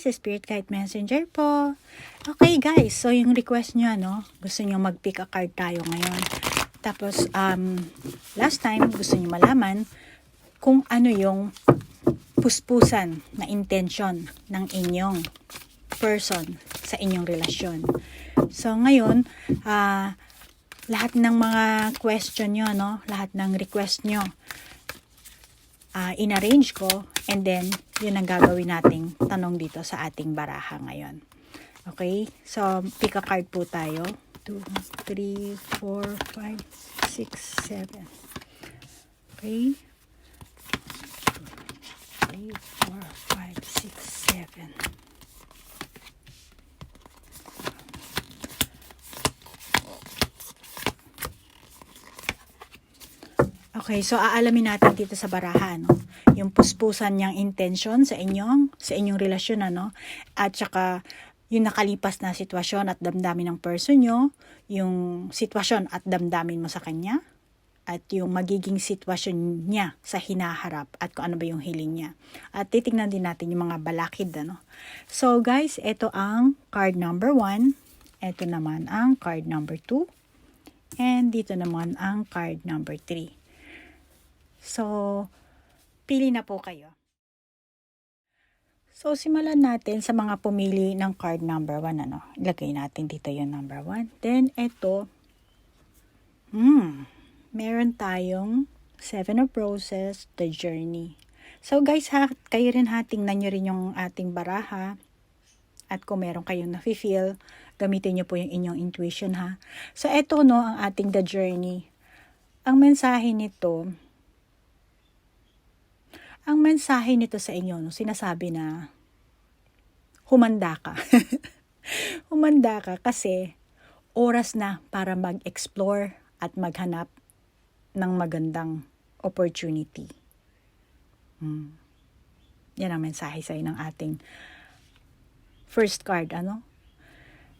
sa Spirit Guide Messenger po. Okay guys, so yung request nyo, gusto nyo mag-pick a card tayo ngayon. Tapos, last time, gusto nyo malaman kung ano yung puspusan na intention ng inyong person sa inyong relasyon. So, ngayon, lahat ng mga question nyo, lahat ng request nyo, in-arrange ko, and then, yun ang gagawin nating tanong dito sa ating baraha ngayon. Okay? So, pick a card po tayo. 2, 3, 4, 5, 6, 7. Okay? 3, 4, 5, 6, 7. Okay, so aalamin natin dito sa baraha, yung puspusan niyang intention sa inyong relasyon, at saka yung nakalipas na sitwasyon at damdamin ng person nyo, yung sitwasyon at damdamin mo sa kanya, at yung magiging sitwasyon niya sa hinaharap at kung ano ba yung hiling niya. At titingnan din natin yung mga balakid, So guys, ito ang card number 1, ito naman ang card number 2, and dito naman ang card number 3. So, pili na po kayo. So, simulan natin sa mga pumili ng card number 1, Ilagay natin dito yung number 1. Then, ito, meron tayong 7 of Roses, The Journey. So, guys, kayo rin tingnan nyo rin yung ating baraha. At kung meron kayong nafe-feel, gamitin nyo po yung inyong intuition, ha. So, ito, ang ating The Journey. Ang mensahe nito sa inyo, sinasabi na humanda ka. Humanda ka kasi oras na para mag-explore at maghanap ng magandang opportunity. Yan ang mensahe sa'yo ng ating first card,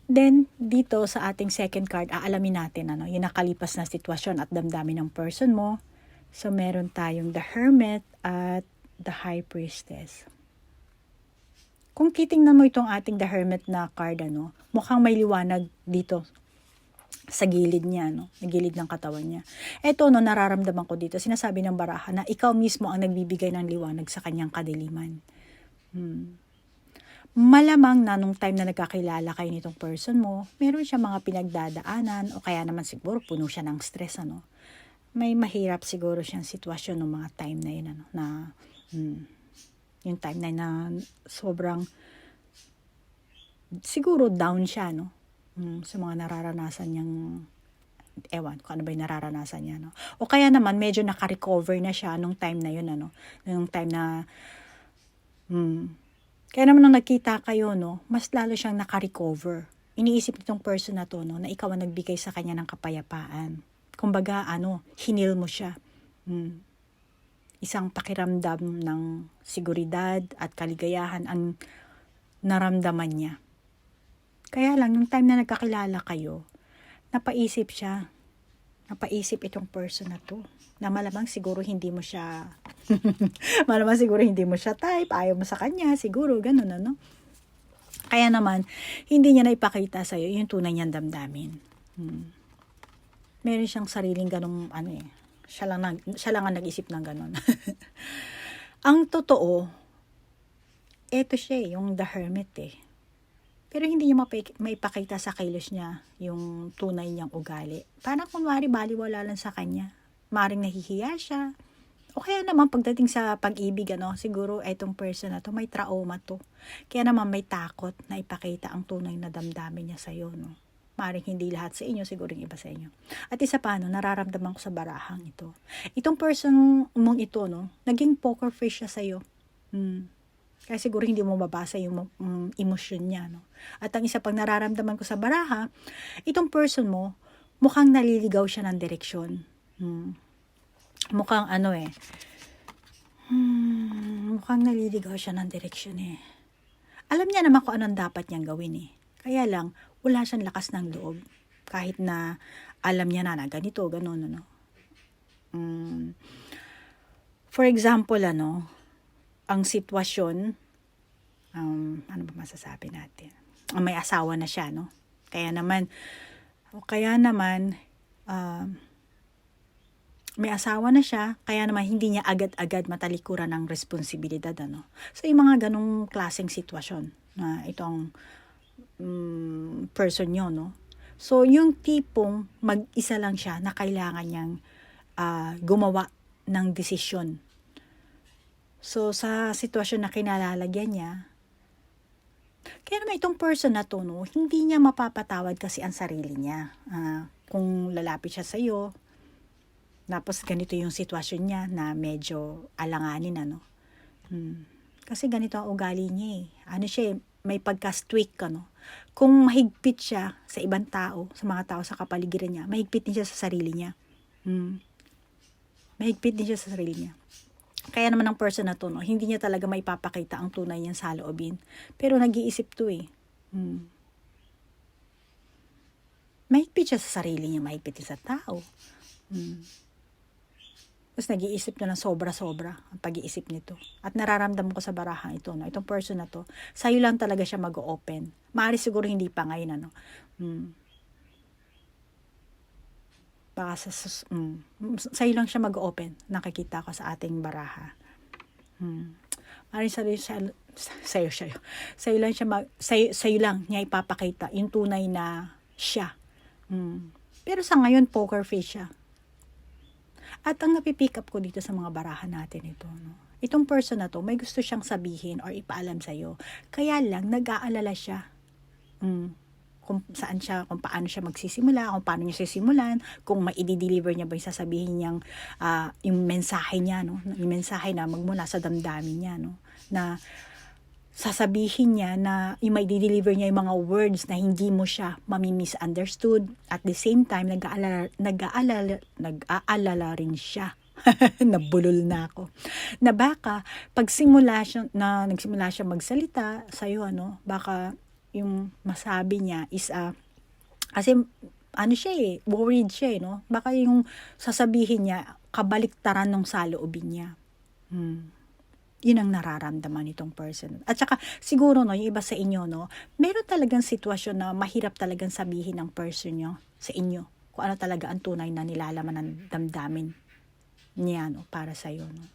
Then, dito sa ating second card, aalamin natin, yung nakalipas na sitwasyon at damdamin ng person mo. So, meron tayong The Hermit at The High Priestess. Kung titingnan mo itong ating The Hermit na card, mukhang may liwanag dito sa gilid niya, sa gilid ng katawan niya. Ito, nararamdaman ko dito, sinasabi ng baraha na ikaw mismo ang nagbibigay ng liwanag sa kanyang kadiliman. Malamang na nung time na nagkakilala kayo nitong person mo, meron siya mga pinagdadaanan o kaya naman siguro puno siya ng stress, May mahirap siguro siyang sitwasyon ng mga time na yun, yung time na sobrang siguro down siya, sa mga nararanasan niyang ewan kung ano ba yung nararanasan niya, o kaya naman medyo naka-recover na siya nung time na yun, nung time na kaya naman nung nagkita kayo, mas lalo siyang naka-recover. Iniisip nitong person na to, na ikaw ang nagbigay sa kanya ng kapayapaan. Kumbaga, hinil mo siya. Isang pakiramdam ng seguridad at kaligayahan ang naramdaman niya. Kaya lang, yung time na nagkakilala kayo, napaisip itong person na to, na malamang siguro hindi mo siya, type, ayaw mo sa kanya, siguro, ganun, Kaya naman, hindi niya naipakita sa'yo yung tunay niyang damdamin. Meron siyang sariling ganung, siya lang ang nag-isip ng ganon. Ang totoo, eto siya, yung The Hermit, Pero hindi niya maipakita sa kilos niya yung tunay niyang ugali. Parang kunwari baliwala lang sa kanya. Maring nahihiya siya. O kaya naman pagdating sa pag-ibig, siguro etong person na to may trauma to. Kaya naman may takot na ipakita ang tunay na damdamin niya sa'yo, Maring hindi lahat sa inyo, siguro yung iba sa inyo. At isa pa, nararamdaman ko sa barahang ito. Itong person mong ito, naging poker face siya sa'yo. Kaya siguro hindi mo mabasa yung emosyon niya, At ang isa pang nararamdaman ko sa baraha, itong person mo, mukhang naliligaw siya ng direksyon. Mukhang mukhang naliligaw siya ng direksyon, Alam niya naman kung anong dapat niyang gawin, Kaya lang, wala siyang lakas ng loob. Kahit na alam niya na ganito, gano'n, For example, ang sitwasyon Ano ba masasabi natin? May asawa na siya, no? Kaya naman, may asawa na siya, kaya naman hindi niya agad-agad matalikuran ng responsibilidad, ano? So, yung mga ganong klaseng sitwasyon na itong person nyo, no? So, yung tipong mag-isa lang siya na kailangan niyang gumawa ng desisyon. So, sa sitwasyon na kinalalagyan niya, kaya naman itong person na to, no, hindi niya mapapatawad kasi ang sarili niya. Kung lalapit siya sa'yo, tapos ganito yung sitwasyon niya na medyo alanganin, ano. Kasi ganito ang ugali niya eh. Ano siya, may pagka-streak, ano. Kung mahigpit siya sa ibang tao, sa mga tao sa kapaligiran niya, mahigpit din siya sa sarili niya. Mahigpit din siya sa sarili niya. Kaya naman ang person na to, no, hindi niya talaga maipapakita ang tunay niyang saloobin. Pero nag-iisip to eh. Mahigpit siya sa sarili niya, mahigpit din sa tao. Tapos nag-iisip na ng sobra-sobra ang pag-iisip nito. At nararamdaman ko sa barahang ito, no, itong person na to, sa'yo lang talaga siya mag-open. Maaari siguro hindi pa ngayon, ano. Baka sa'yo lang siya mag-open. Nakikita ko sa ating baraha. Maaari sa'yo lang niya ipapakita yung tunay na siya. Pero sa ngayon, poker face siya. At ang napipick up ko dito sa mga barahan natin ito, no? Itong person na to, may gusto siyang sabihin or ipaalam sa'yo. Kaya lang, nag-aalala siya. Kung saan siya, kung paano siya magsisimula, kung paano niya sisimulan, kung mai-deliver niya ba yung sasabihin niyang, yung mensahe niya, no? Yung mensahe na magmula sa damdamin niya, no? Na sasabihin niya na yung mai-deliver niya yung mga words na hindi mo siya mami-misunderstood. At the same time, nag-aalala rin siya. Nabulol na ako. Na baka, nagsimula siya magsalita sa'yo, ano, baka yung masabi niya is, kasi, ano siya eh, worried siya eh, no? Baka yung sasabihin niya, kabaliktaran ng saloobin niya. Yun ang nararamdaman nitong person. At saka, siguro, no, yung iba sa inyo, no, meron talagang sitwasyon na mahirap talagang sabihin ng person nyo sa inyo. Kung ano talaga ang tunay na nilalaman ng damdamin niya, no, para sa'yo, no.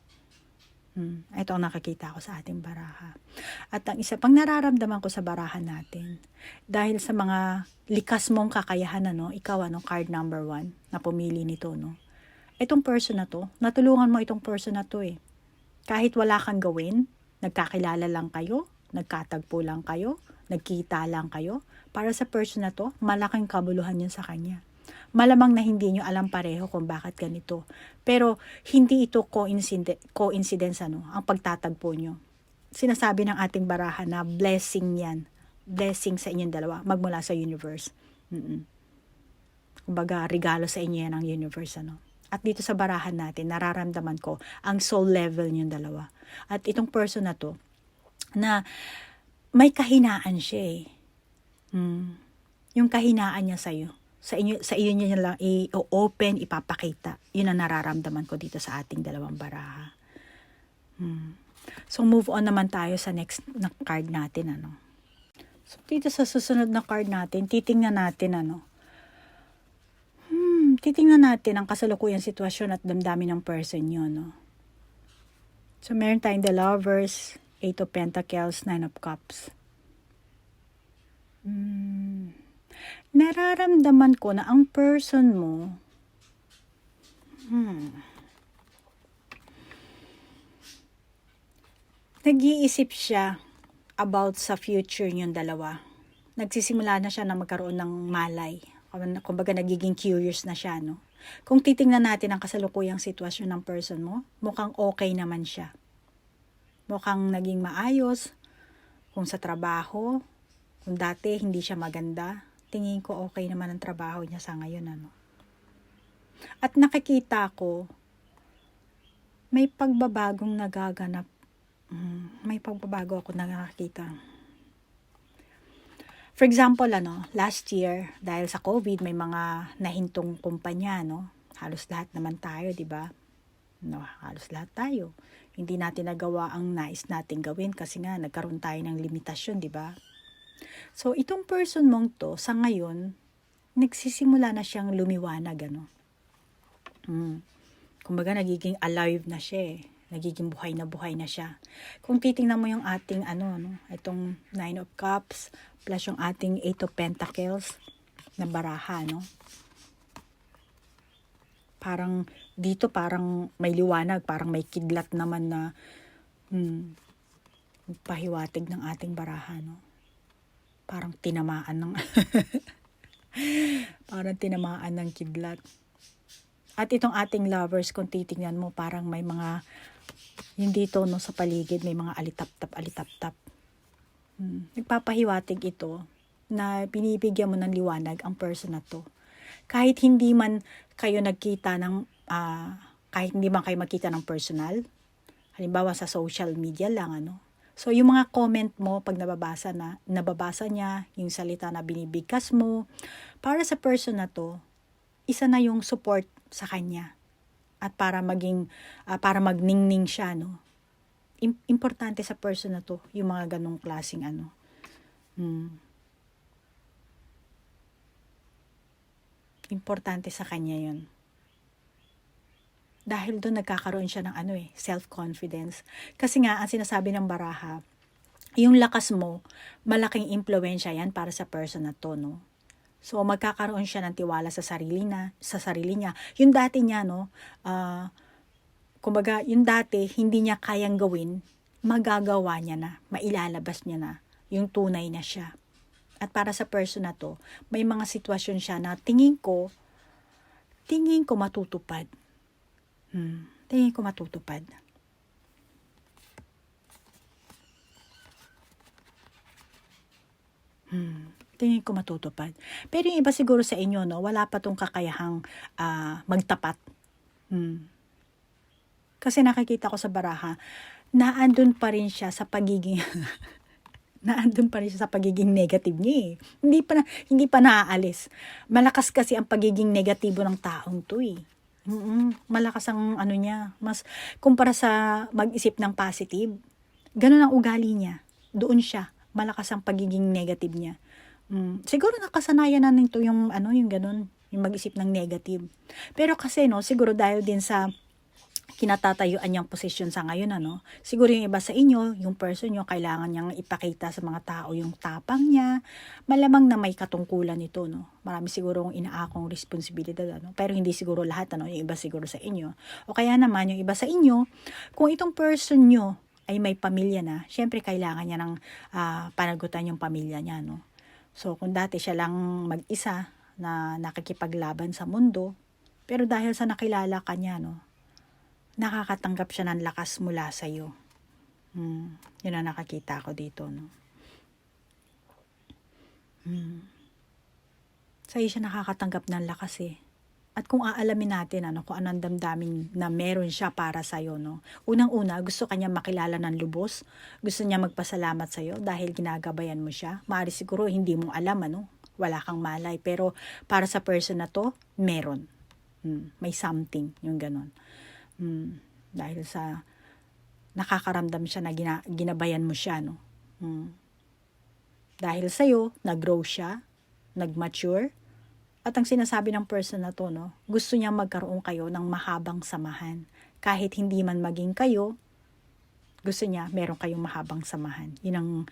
Ito ang nakikita ko sa ating baraha. At ang isa pang nararamdaman ko sa barahan natin, dahil sa mga likas mong kakayahan, no, ikaw, ano, card number 1, na pumili nito, no. Itong person na to, natulungan mo itong person na to eh. Kahit wala kang gawin, nagkakilala lang kayo, nagkatagpo lang kayo, nagkita lang kayo, para sa person na to, malaking kabuluhan yun sa kanya. Malamang na hindi nyo alam pareho kung bakit ganito. Pero hindi ito coincidence, ano, ang pagtatagpo nyo. Sinasabi ng ating baraha na blessing yan. Blessing sa inyong dalawa, magmula sa universe. Kumbaga, regalo sa inyo yan ng universe, ano. At dito sa barahan natin, nararamdaman ko ang soul level niyong dalawa. At itong person na to, na may kahinaan siya eh. Yung kahinaan niya sa'yo. Sa iyo niya lang i-open, ipapakita. Yun ang nararamdaman ko dito sa ating dalawang baraha. So, move on naman tayo sa next na card natin, ano. So, dito sa susunod na card natin, titingnan natin, ano. Titingnan natin ang kasalukuyang sitwasyon at damdamin ng person nyo, no. So, meron tayong the Lovers, 8 of Pentacles, 9 of Cups. Nararamdaman ko na ang person mo, nag-iisip siya about sa future niyong dalawa. Nagsisimula na siya na magkaroon ng malay. Kumbaga nagiging curious na siya, no? Kung titingnan natin ang kasalukuyang sitwasyon ng person mo, mukhang okay naman siya. Mukhang naging maayos. Kung sa trabaho, kung dati hindi siya maganda, tingin ko okay naman ang trabaho niya sa ngayon, ano? At nakikita ko, may pagbabagong nagaganap. May pagbabago ako nakakita. For example, ano, last year, dahil sa COVID, may mga nahintong kumpanya, no? Halos lahat naman tayo, di ba? No, halos lahat tayo. Hindi natin nagawa ang nais nating gawin kasi nga nagkaroon tayo ng limitasyon, di ba? So, itong person mong to, sa ngayon, nagsisimula na siyang lumiwanag, ano? Kumbaga, nagiging alive na siya eh. Nagiging buhay na siya. Kung titingnan mo yung ating itong Nine of Cups plus yung ating Eight of Pentacles na baraha, no? Parang dito parang may liwanag, parang may kidlat naman na pahiwatig ng ating baraha, no? Parang tinamaan ng parang tinamaan ng kidlat. At itong ating lovers, kung titingnan mo, parang may mga hindi to, no, sa paligid, may mga alitap-tap. Nagpapahiwatig ito na binibigyan mo ng liwanag ang person na to. Kahit hindi man kayo nagkita ng, kahit hindi man kayo magkita ng personal, halimbawa sa social media lang, ano. So, yung mga comment mo, pag nababasa niya, yung salita na binibigkas mo, para sa person na to, isa na yung support sa kanya. At para para magningning siya, no. Importante sa person na to, yung mga ganong klaseng importante sa kanya yun. Dahil doon nagkakaroon siya ng self-confidence. Kasi nga, ang sinasabi ng baraha, yung lakas mo, malaking impluwensya yan para sa person na to, no. So, magkakaroon siya ng tiwala sa sarili niya. Yung dati niya, no, kumbaga, yung dati, hindi niya kayang gawin, magagawa niya na, mailalabas niya na, yung tunay na siya. At para sa person na to, may mga sitwasyon siya na tingin ko matutupad. Tingin ko matutupad. Tingin ko matutupad. Pero yung iba siguro sa inyo, no, wala pa tong kakayahang magtapat. Kasi nakikita ko sa baraha, naandun pa rin siya sa pagiging negative niya eh. Hindi pa naaalis. Malakas kasi ang pagiging negatibo ng taong to eh. Malakas ang niya, mas kumpara sa mag-isip ng positive. Ganun ang ugali niya. Doon siya, malakas ang pagiging negative niya. Siguro nakasanayan na nito yung ganun, yung mag-isip ng negative. Pero kasi no, siguro dahil din sa kinatatayuan niyang posisyon sa ngayon, siguro yung iba sa inyo, yung person nyo, kailangan niyang ipakita sa mga tao yung tapang niya, malamang na may katungkulan nito, no. Marami siguro yung inaakong responsibilidad, pero hindi siguro lahat, yung iba siguro sa inyo. O kaya naman, yung iba sa inyo, kung itong person nyo ay may pamilya na, syempre kailangan niya ng panagutan yung pamilya niya, no. So, kung dati siya lang mag-isa na nakikipaglaban sa mundo, pero dahil sa nakilala ka niya, no, nakakatanggap siya ng lakas mula sa iyo. Yun ang nakakita ko dito, no. Sa iyo siya nakakatanggap ng lakas eh. At kung aalamin natin kung anong damdamin na meron siya para sa iyo, no. Unang-una, gusto kanya makilala ng lubos. Gusto niya magpasalamat sa iyo dahil ginagabayan mo siya. Maaari siguro hindi mo alam, wala kang malay, pero para sa person na to, meron. May something, yung ganon. Dahil sa nakakaramdam siya na ginabayan mo siya, no. Dahil sa'yo, nag-grow siya, nag-mature, at ang sinasabi ng person na to, no, gusto niya magkaroon kayo ng mahabang samahan. Kahit hindi man maging kayo, gusto niya meron kayong mahabang samahan. Yun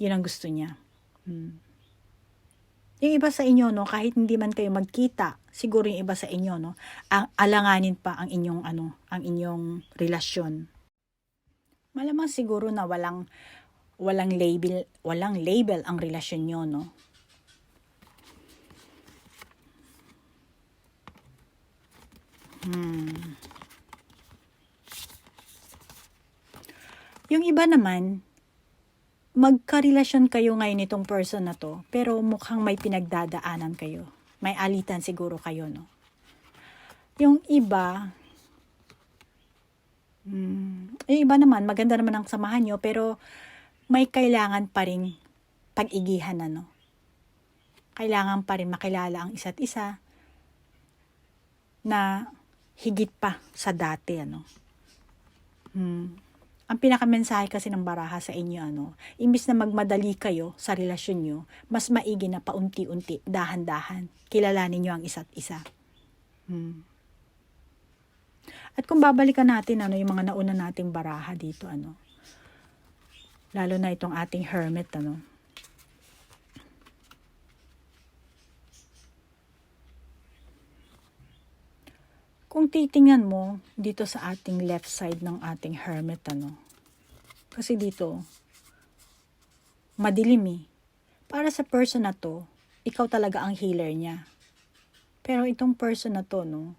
ang gusto niya. Yung iba sa inyo, no, kahit hindi man kayo magkita, siguro yung iba sa inyo, no, alanganin pa ang inyong relasyon. Malamang siguro na walang label ang relasyon niyo, no. Yung iba naman, magkarelasyon kayo ngayon itong person na to, pero mukhang may pinagdadaanan kayo. May alitan siguro kayo, no? Yung iba naman, maganda naman ang samahan nyo, pero may kailangan pa rin pag-igihan, Kailangan pa rin makilala ang isa't isa na higit pa sa dati, ano. Ang pinakamensahe kasi ng baraha sa inyo, ano, imbis na magmadali kayo sa relasyon nyo, mas maigi na paunti-unti, dahan-dahan, kilalanin nyo ang isa't isa. At kung babalikan natin, ano, yung mga nauna nating baraha dito, ano, lalo na itong ating hermit, ano, kung titingnan mo dito sa ating left side ng ating hermit, ano, kasi dito, madilim eh. Para sa person na to, ikaw talaga ang healer niya. Pero itong person na to, no,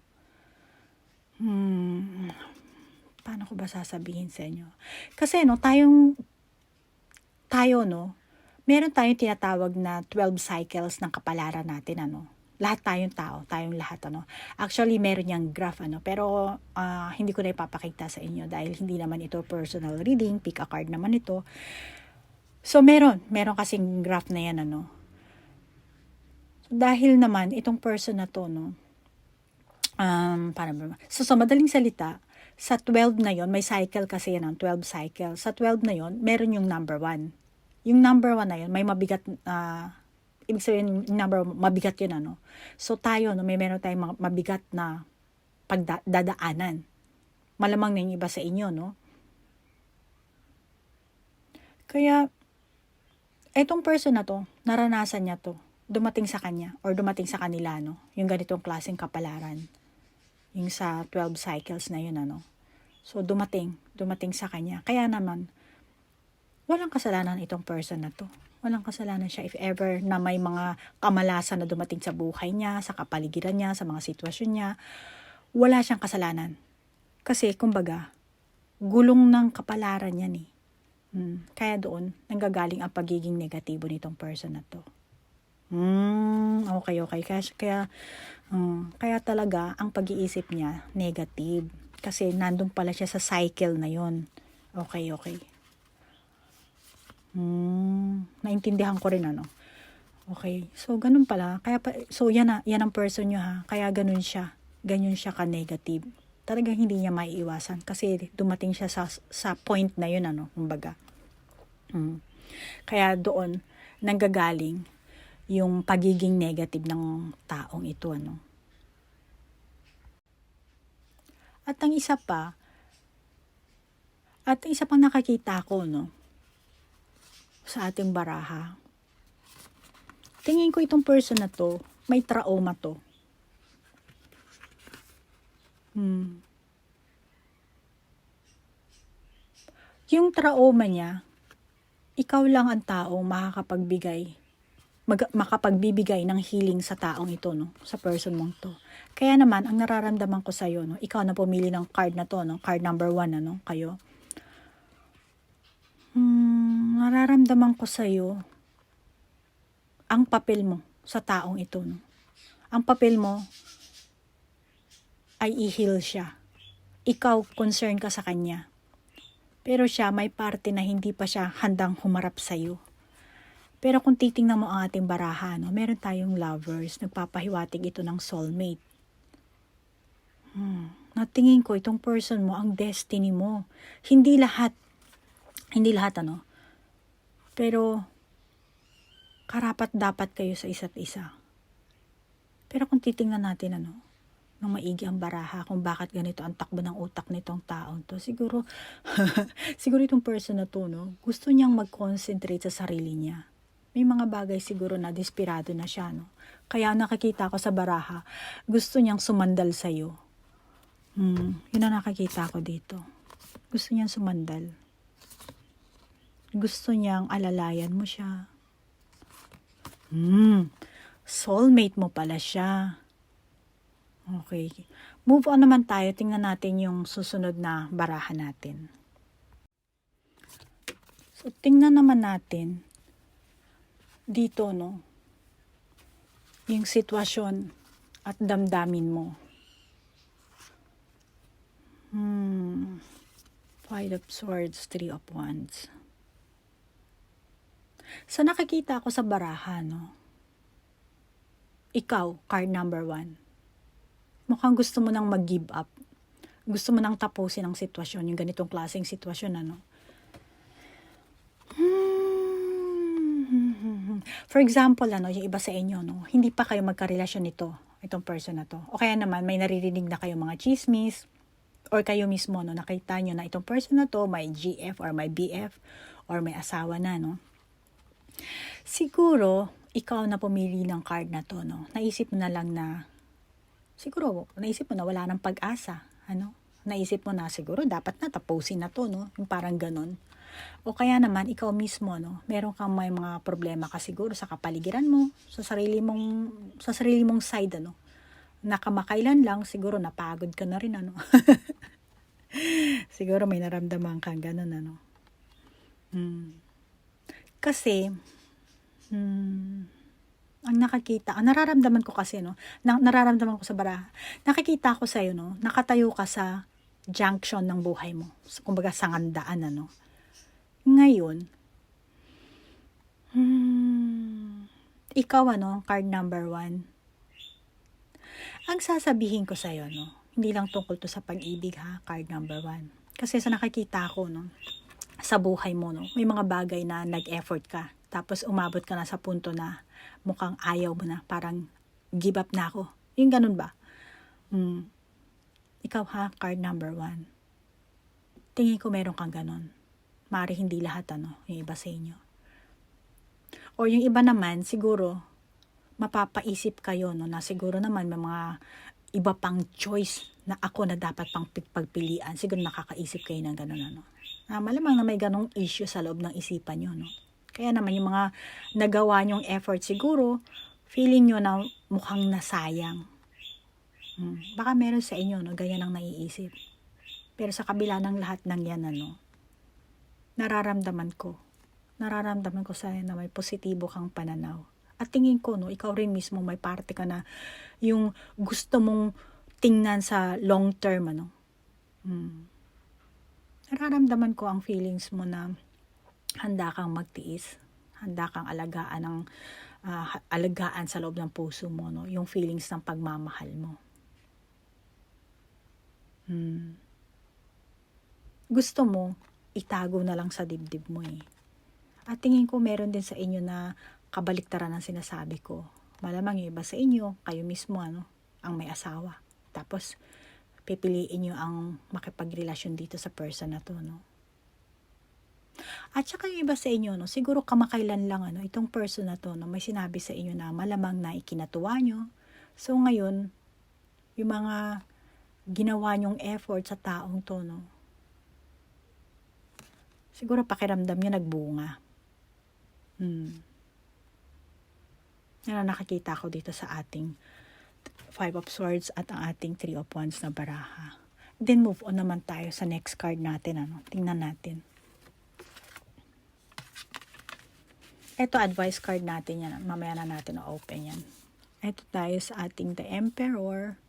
paano ko ba sasabihin sa inyo? Kasi, no, tayo, no, meron tayong tinatawag na 12 cycles ng kapalaran natin, ano. Lahat tayong tao, tayong lahat, ano. Actually, meron niyang graph, ano, pero hindi ko na ipapakita sa inyo dahil hindi naman ito personal reading, pick a card naman ito. So, meron kasing graph na yan, ano. So, dahil naman, itong person na to, no, so, madaling salita, sa 12 na yon may cycle kasi yan, 12 cycle. Sa 12 na yon meron yung number 1. Yung number 1 na yon may mabigat, ibig sabihin, number mabigat yun, ano. So, tayo, no, meron tayong mabigat na pagdadaanan. Malamang na yung iba sa inyo, no. Kaya, etong person na to, naranasan niya to, dumating sa kanya, or dumating sa kanila, no, yung ganitong klaseng kapalaran. Yung sa 12 cycles na yun, ano. So, dumating sa kanya. Kaya naman, walang kasalanan itong person na to. Walang kasalanan siya if ever na may mga kamalasan na dumating sa buhay niya, sa kapaligiran niya, sa mga sitwasyon niya. Wala siyang kasalanan. Kasi, kumbaga, gulong ng kapalaran yan eh. Kaya doon, nanggagaling ang pagiging negatibo nitong person na to. Okay. Kaya talaga, ang pag-iisip niya, negative. Kasi nandun pala siya sa cycle na yon. Okay. Naintindihan ko rin, ano. Okay. So, ganun pala. So, yan ang person nyo, ha. Kaya ganun siya. Ganyan siya ka-negative. Talagang hindi niya maiiwasan. Kasi dumating siya sa point na yun, ano. Kumbaga. Kaya doon, nanggagaling yung pagiging negative ng taong ito, ano. At ang isa pang nakakita ko, no, sa ating baraha, tingin ko itong person na to, may trauma to. Yung trauma niya, ikaw lang ang taong makapagbibigay ng healing sa taong ito, no, sa person mong to. Kaya naman, ang nararamdaman ko sa'yo, no, ikaw na pumili ng card na to, no, card number 1, ano, kayo. Nararamdaman ko sa'yo ang papel mo sa taong ito, no. Ang papel mo ay i-heal siya. Ikaw, concern ka sa kanya. Pero siya, may parte na hindi pa siya handang humarap sa'yo. Pero kung titingnan mo ang ating baraha, no, meron tayong lovers, nagpapahiwatig ito ng soulmate. Natingin ko, itong person mo, ang destiny mo. Hindi lahat, ano. Pero, karapat-dapat kayo sa isa't isa. Pero kung titingnan natin, ano, ng maigi ang baraha, kung bakit ganito ang takbo ng utak nitong taong to, siguro itong person na to, no, gusto niyang mag-concentrate sa sarili niya. May mga bagay siguro na desperado na siya, no. Kaya nakakita ko sa baraha, gusto niyang sumandal sa'yo. Yun ang nakakita ko dito. Gusto niyang sumandal. Gusto niyang alalayan mo siya. Soulmate mo pala siya. Okay. Move on naman tayo. Tingnan natin yung susunod na baraha natin. So, tingnan naman natin dito, no, yung sitwasyon at damdamin mo. Five of Swords, Three of Wands. Sa nakikita ko sa baraha, no, ikaw, card number 1, Mukhang gusto mo nang mag-give up. Gusto mo nang tapusin ang sitwasyon, yung ganitong klaseng sitwasyon, ano. For example, ano, yung iba sa inyo, no, hindi pa kayo magkarelasyon nito, itong person na to. O kaya naman, may naririnig na kayo mga chismis, or kayo mismo, no, nakita nyo na itong person na to, may GF or may BF, or may asawa na, no. Siguro, ikaw na pumili ng card na to, no. Naisip mo na lang na, siguro, naisip mo na wala ng pag-asa, ano. Naisip mo na siguro, dapat na tapusin na to, no. Yung parang ganon. O kaya naman, ikaw mismo, no, meron kang may mga problema ka siguro sa kapaligiran mo, sa sarili mong side, ano, nakamakailan lang, siguro napagod ka na rin, ano. Siguro may naramdaman kang ganun, ano. Kasi, ang nararamdaman ko kasi, no, nararamdaman ko sa baraha, nakikita ko sa'yo, no, nakatayo ka sa junction ng buhay mo. Kumbaga, sangandaan, ano. Ngayon, ikaw, ano, card number 1. Ang sasabihin ko sa'yo, no, hindi lang tungkol to sa pag-ibig, ha, card number 1. Kasi sa nakikita ko, no, sa buhay mo, no, may mga bagay na nag-effort ka. Tapos umabot ka na sa punto na mukhang ayaw mo na, parang give up na ako. Yung ganun ba? Ikaw, ha, card number 1. Tingin ko meron kang ganun. Maaari hindi lahat, ano, yung iba sa inyo. Or yung iba naman, siguro, mapapaisip kayo, no, na siguro naman may mga iba pang choice na ako na dapat pang pagpilian. Siguro nakakaisip kayo ng gano'n, ano. Malamang na may ganong issue sa loob ng isipan nyo, no. Kaya naman yung mga nagawa nyong effort siguro, feeling nyo na mukhang nasayang. Baka meron sa inyo, no, ganyan ang naiisip. Pero sa kabila ng lahat ng yan, ano, nararamdaman ko sa'yo na may positibo kang pananaw. At tingin ko, no, ikaw rin mismo may parte ka na yung gusto mong tingnan sa long term, ano. Nararamdaman ko ang feelings mo na handa kang magtiis, handa kang alagaan sa loob ng puso mo, no, yung feelings ng pagmamahal mo. Gusto mo itago na lang sa dibdib mo, eh. At tingin ko meron din sa inyo na kabaliktaran ng sinasabi ko. Malamang yung iba sa inyo, kayo mismo, ano, ang may asawa. Tapos, pipiliin nyo ang makipagrelasyon dito sa person na to, no. At saka yung iba sa inyo, no, siguro kamakailan lang, ano, itong person na to, no, may sinabi sa inyo na malamang na ikinatuwa nyo. So, ngayon, yung mga ginawa nyong effort sa taong to, no, siguro pakiramdam niya nagbunga. Yan ang nakikita ko dito sa ating 5 of Swords at ang ating 3 of Wands na baraha. Then move on naman tayo sa next card natin, ano. Tingnan natin. Ito advice card natin yan. Mamaya na natin o-open yan. Ito tayo sa ating The Emperor.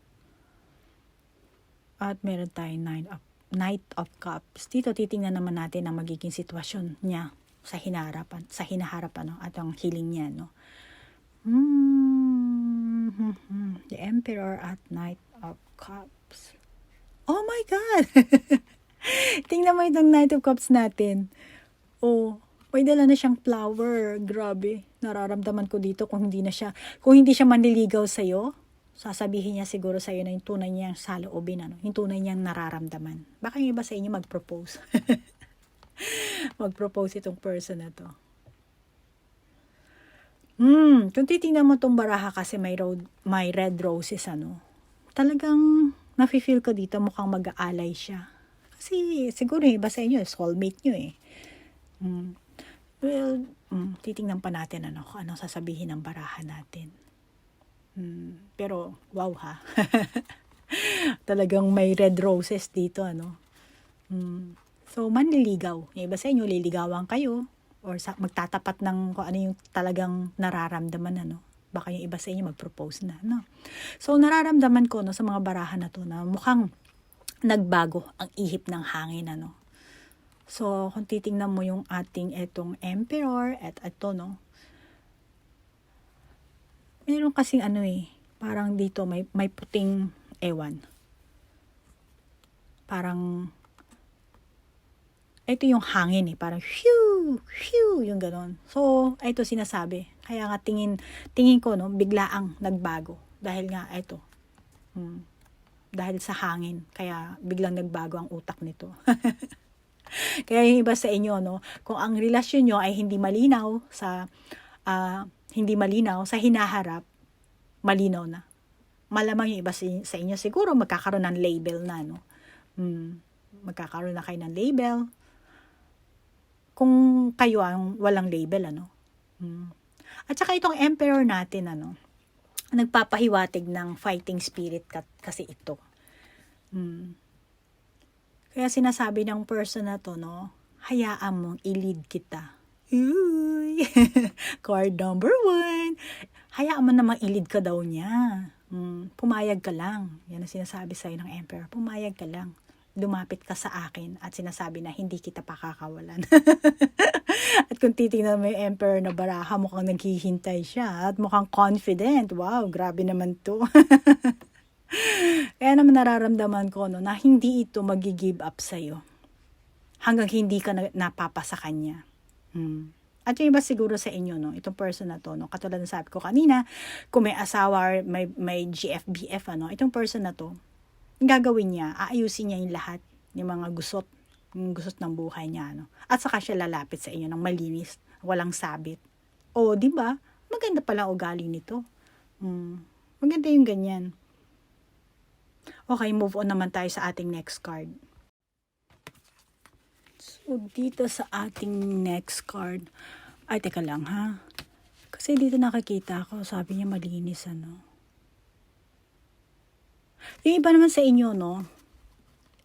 At meron tayong Knight of Cups. Dito titingnan naman natin ang magiging sitwasyon niya sa hinaharap, ano, at ang healing niya, no. The Emperor at Knight of Cups. Oh my God! Tingnan mo itong Knight of Cups natin. Oh, may dala na siyang flower. Grabe. Nararamdaman ko dito kung hindi siya manliligaw sa'yo, sasabihin niya siguro sa'yo na yung tunay niyang saloobin, ano, yung tunay niyang nararamdaman. Baka yung iba sa inyo mag-propose. Mag-propose itong person na to. Kung titingnan mo tong baraha kasi may red roses, ano, talagang nafe-feel ko dito mukhang mag-aalay siya. Kasi siguro iba sa inyo, soulmate nyo, eh. Well, titingnan pa natin, ano, kung anong sasabihin ng baraha natin. Pero, wow, ha. Talagang may red roses dito, ano. So, manliligaw. Yung iba sa inyo, liligawan kayo. Or magtatapat ng kung ano yung talagang nararamdaman, ano. Baka yung iba sa inyo mag-propose na, no. So, nararamdaman ko, no, sa mga barahan na to, na mukhang nagbago ang ihip ng hangin, ano. So, kung titingnan mo yung ating etong Emperor at ito, no, meron kasing ano, parang dito may puting ewan. Parang, ito yung hangin eh, parang phew, phew, yung ganon. So, ito sinasabi. Kaya nga tingin ko, no, biglaang nagbago. Dahil nga, ito, dahil sa hangin, kaya biglang nagbago ang utak nito. Kaya yung iba sa inyo, no, kung ang relasyon nyo ay hindi malinaw sa hinaharap, malinaw na. Malamang yung iba sa inyo siguro magkakaroon ng label na, no. Magkakaroon na kayo ng label. Kung kayo ang walang label, ano. At saka itong emperor natin, ano, nagpapahiwatig ng fighting spirit kasi ito. Kaya sinasabi ng person na to, no, hayaan mong i-lead kita. Uy! Card number 1. Hayaan mo namang i-lead ka daw niya. Pumayag ka lang. Yan ang sinasabi sa'yo ng emperor. Pumayag ka lang. Lumapit ka sa akin at sinasabi na hindi kita pakakawalan. At kung titingnan mo yung emperor na baraha, mukhang naghihintay siya at mukhang confident. Wow, grabe naman to. Kaya naman nararamdaman ko, no, na hindi ito magi-give up sa'yo hanggang hindi ka napapasa kanya. At yung iba siguro sa inyo, no, itong person na to, no, katulad ng sabi ko kanina, kung may asawa or may GFBF, ano, itong person na to, gagawin niya, aayusin niya yung lahat ng mga gusot ng buhay niya, no? At saka siya lalapit sa inyo ng malinis, walang sabit. O, di ba? Maganda pala ugali nito. Maganda yung ganyan. Okay, move on naman tayo sa ating next card. So, dito sa ating next card, ay, teka lang, ha? Kasi dito nakikita ko, sabi niya malinis, ano? Yung iba naman sa inyo, no,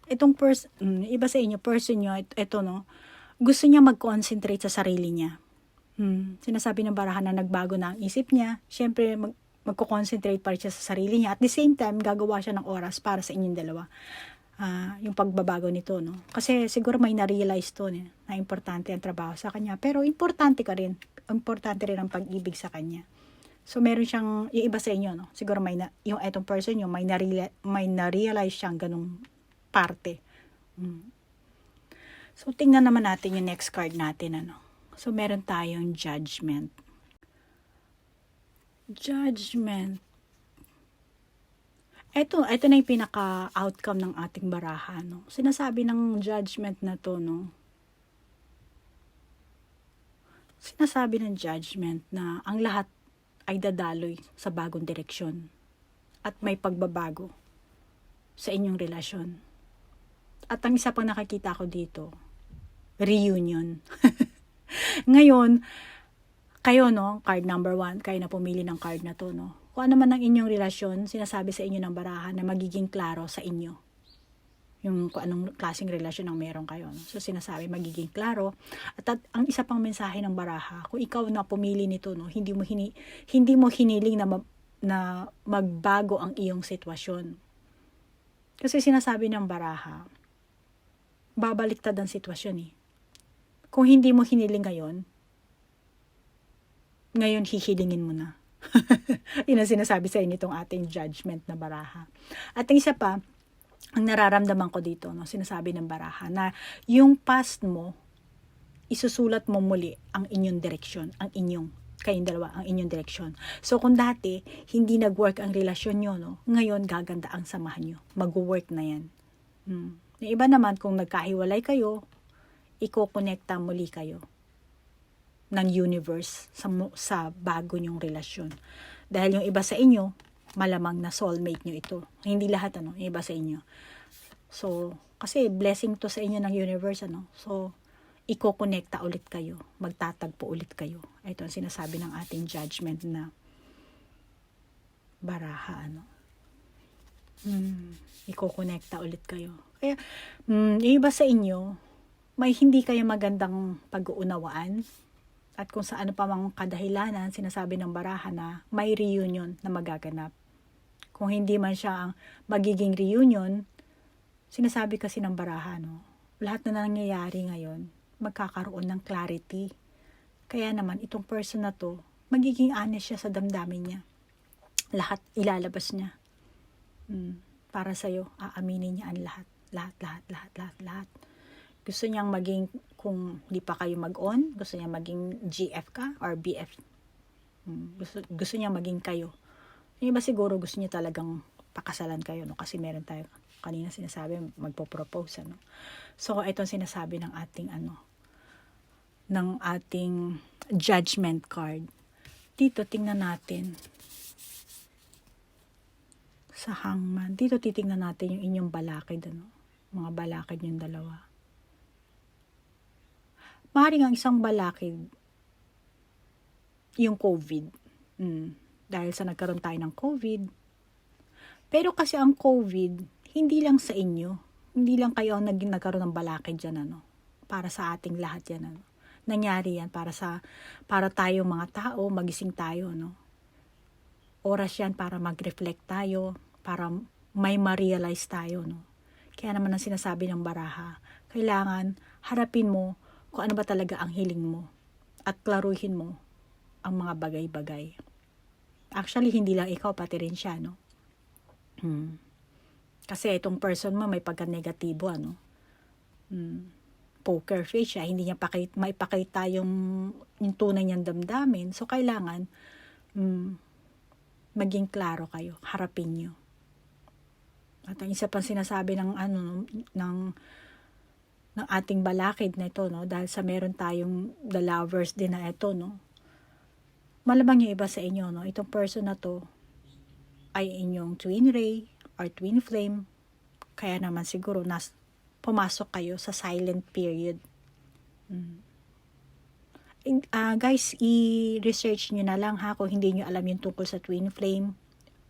itong iba sa inyo, person nyo, ito, no, gusto niya mag-concentrate sa sarili niya. Sinasabi ng barahan na nagbago na ang isip niya, syempre magko-concentrate pa rin siya sa sarili niya. At the same time, gagawa siya ng oras para sa inyong dalawa. Yung pagbabago nito, no. Kasi siguro may na-realize to, na importante ang trabaho sa kanya. Pero importante rin ang pag-ibig sa kanya. So, meron siyang, yung iba sa inyo, no? Siguro yung etong person nyo, may na-realize siyang ganung parte. So, tingnan naman natin yung next card natin, ano? So, meron tayong judgment. Judgment. Ito na yung pinaka-outcome ng ating baraha, no? Sinasabi ng judgment na to, no? Sinasabi ng judgment na ang lahat ay dadaloy sa bagong direksyon at may pagbabago sa inyong relasyon. At ang isa pang nakikita ko dito, reunion. Ngayon, kayo, no, card number 1, kayo na pumili ng card na to, no. Kung ano man ang inyong relasyon, sinasabi sa inyo ng baraha na magiging klaro sa inyo. Yung kung anong klaseng relasyon ang meron kayo, no? So, sinasabi magiging klaro. At ang isa pang mensahe ng baraha, kung ikaw na pumili nito, no, hindi mo hiniling na magbago ang iyong sitwasyon. Kasi sinasabi ng baraha, babaliktad ang sitwasyon, eh. Kung hindi mo hiniling ngayon hihilingin mo na. Yun ang sinasabi sa inyo itong ating judgment na baraha. At ang isa pa, ang nararamdaman ko dito, no, sinasabi ng baraha na yung past mo, isusulat mo muli ang inyong direksyon, kayong dalawa, ang inyong direksyon. So, kung dati, hindi nag-work ang relasyon nyo, no, ngayon, gaganda ang samahan nyo. Mag-work na yan. Yung iba naman, kung nagkahiwalay kayo, iko-connecta muli kayo ng universe sa bago nyong relasyon. Dahil yung iba sa inyo, malamang na soulmate nyo ito. Hindi lahat, yung iba sa inyo. So, kasi blessing to sa inyo ng universe, So, iko-connecta ulit kayo. Magtatagpo ulit kayo. Ito ang sinasabi ng ating judgment na baraha, Iko-connecta ulit kayo. Kaya, yung iba sa inyo, may hindi kayo magandang pag-uunawaan. At kung sa ano pa mang kadahilanan, sinasabi ng baraha na may reunion na magaganap. Kung hindi man siya ang magiging reunion, sinasabi kasi ng baraha, lahat na nangyayari ngayon, magkakaroon ng clarity. Kaya naman, itong person na to, magiging honest siya sa damdamin niya. Lahat ilalabas niya. para sa'yo. Aaminin niya ang lahat. Lahat. Gusto niyang maging, kung di pa kayo mag-on, gusto niya maging GF ka or BF. Gusto niya maging kayo. Yung iba siguro gusto niya talagang pakasalan kayo, no? Kasi meron tayo kanina sinasabi, magpo-propose, ano? So, itong sinasabi ng ating, ng ating judgment card. Dito, tingnan natin. Sa hangman. Dito, titingnan natin yung inyong balakid, ano? Mga balakid yung dalawa. Maaaring ang isang balakid, yung COVID. Dahil sa nagkaroon tayo ng COVID. Pero kasi ang COVID, hindi lang sa inyo. Hindi lang kayo ang nagkaroon ng balakid dyan, ano. Para sa ating lahat yan, ano. Nangyari yan para tayo mga tao, magising tayo, no. Oras yan para mag-reflect tayo, para may ma-realize tayo, no. Kaya naman ang sinasabi ng baraha, kailangan harapin mo kung ano ba talaga ang hiling mo at klaruhin mo ang mga bagay-bagay. Actually, hindi lang ikaw, pati rin siya, no. Kasi itong person mo may pagka-negatibo, ano. Poker face siya, hindi niya maipakita yung tunay niyang damdamin. So, kailangan maging klaro kayo, harapin niyo. At ang isa pang sinasabi ng ating balakid na ito, no, dahil sa meron tayong the lovers din na ito, no. Malamang yung iba sa inyo, no, itong person na to ay inyong twin ray or twin flame. Kaya naman siguro pumasok kayo sa silent period. Guys, i-research nyo na lang, ha, kung hindi nyo alam yung tungkol sa twin flame.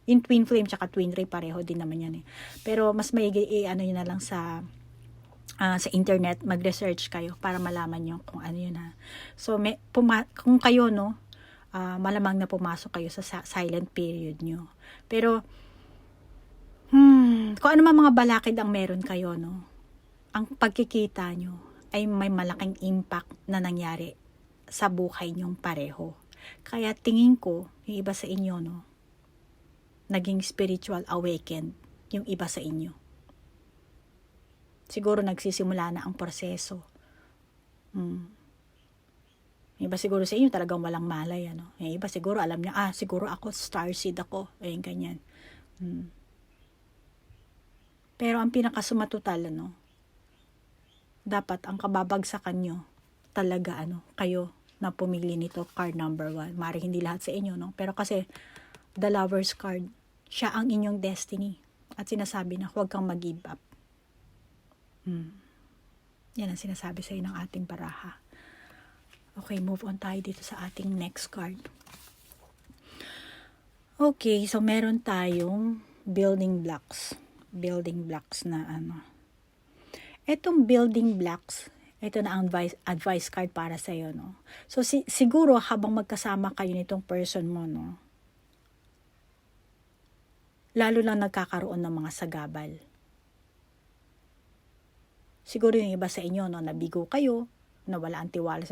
Yung twin flame tsaka twin ray, pareho din naman yan, eh. Pero mas maigi, ano yun na lang sa internet, mag-research kayo para malaman nyo kung ano yun, ha. So, kung kayo, no, malamang na pumasok kayo sa silent period nyo. Pero, kung ano mga balakid ang meron kayo, no, ang pagkikita nyo ay may malaking impact na nangyari sa buhay nyong pareho. Kaya tingin ko, yung iba sa inyo, no, naging spiritual awakened yung iba sa inyo. Siguro nagsisimula na ang proseso. Yung iba siguro sa inyo talagang walang malay, ano. Yung iba siguro alam niya, siguro ako starseed ako, ayun ganyan. Pero ang pinakasumatotal, ano, dapat ang kababagsakan nyo talaga, ano, kayo na pumili nito, card number 1. Maaaring hindi lahat sa inyo, no, pero kasi the lover's card, siya ang inyong destiny, at sinasabi na huwag kang mag-give up. Yan ang sinasabi sa ng ating baraha. Okay, move on tayo dito sa ating next card. Okay, so meron tayong building blocks na ano. Etong building blocks, ito na ang advice card para sa iyo, no. So siguro habang magkasama kayo nitong person mo, no, lalo lang nagkakaroon ng mga sagabal. Siguro yung iba sa inyo, no, nabigo kayo, nawala ang tiwala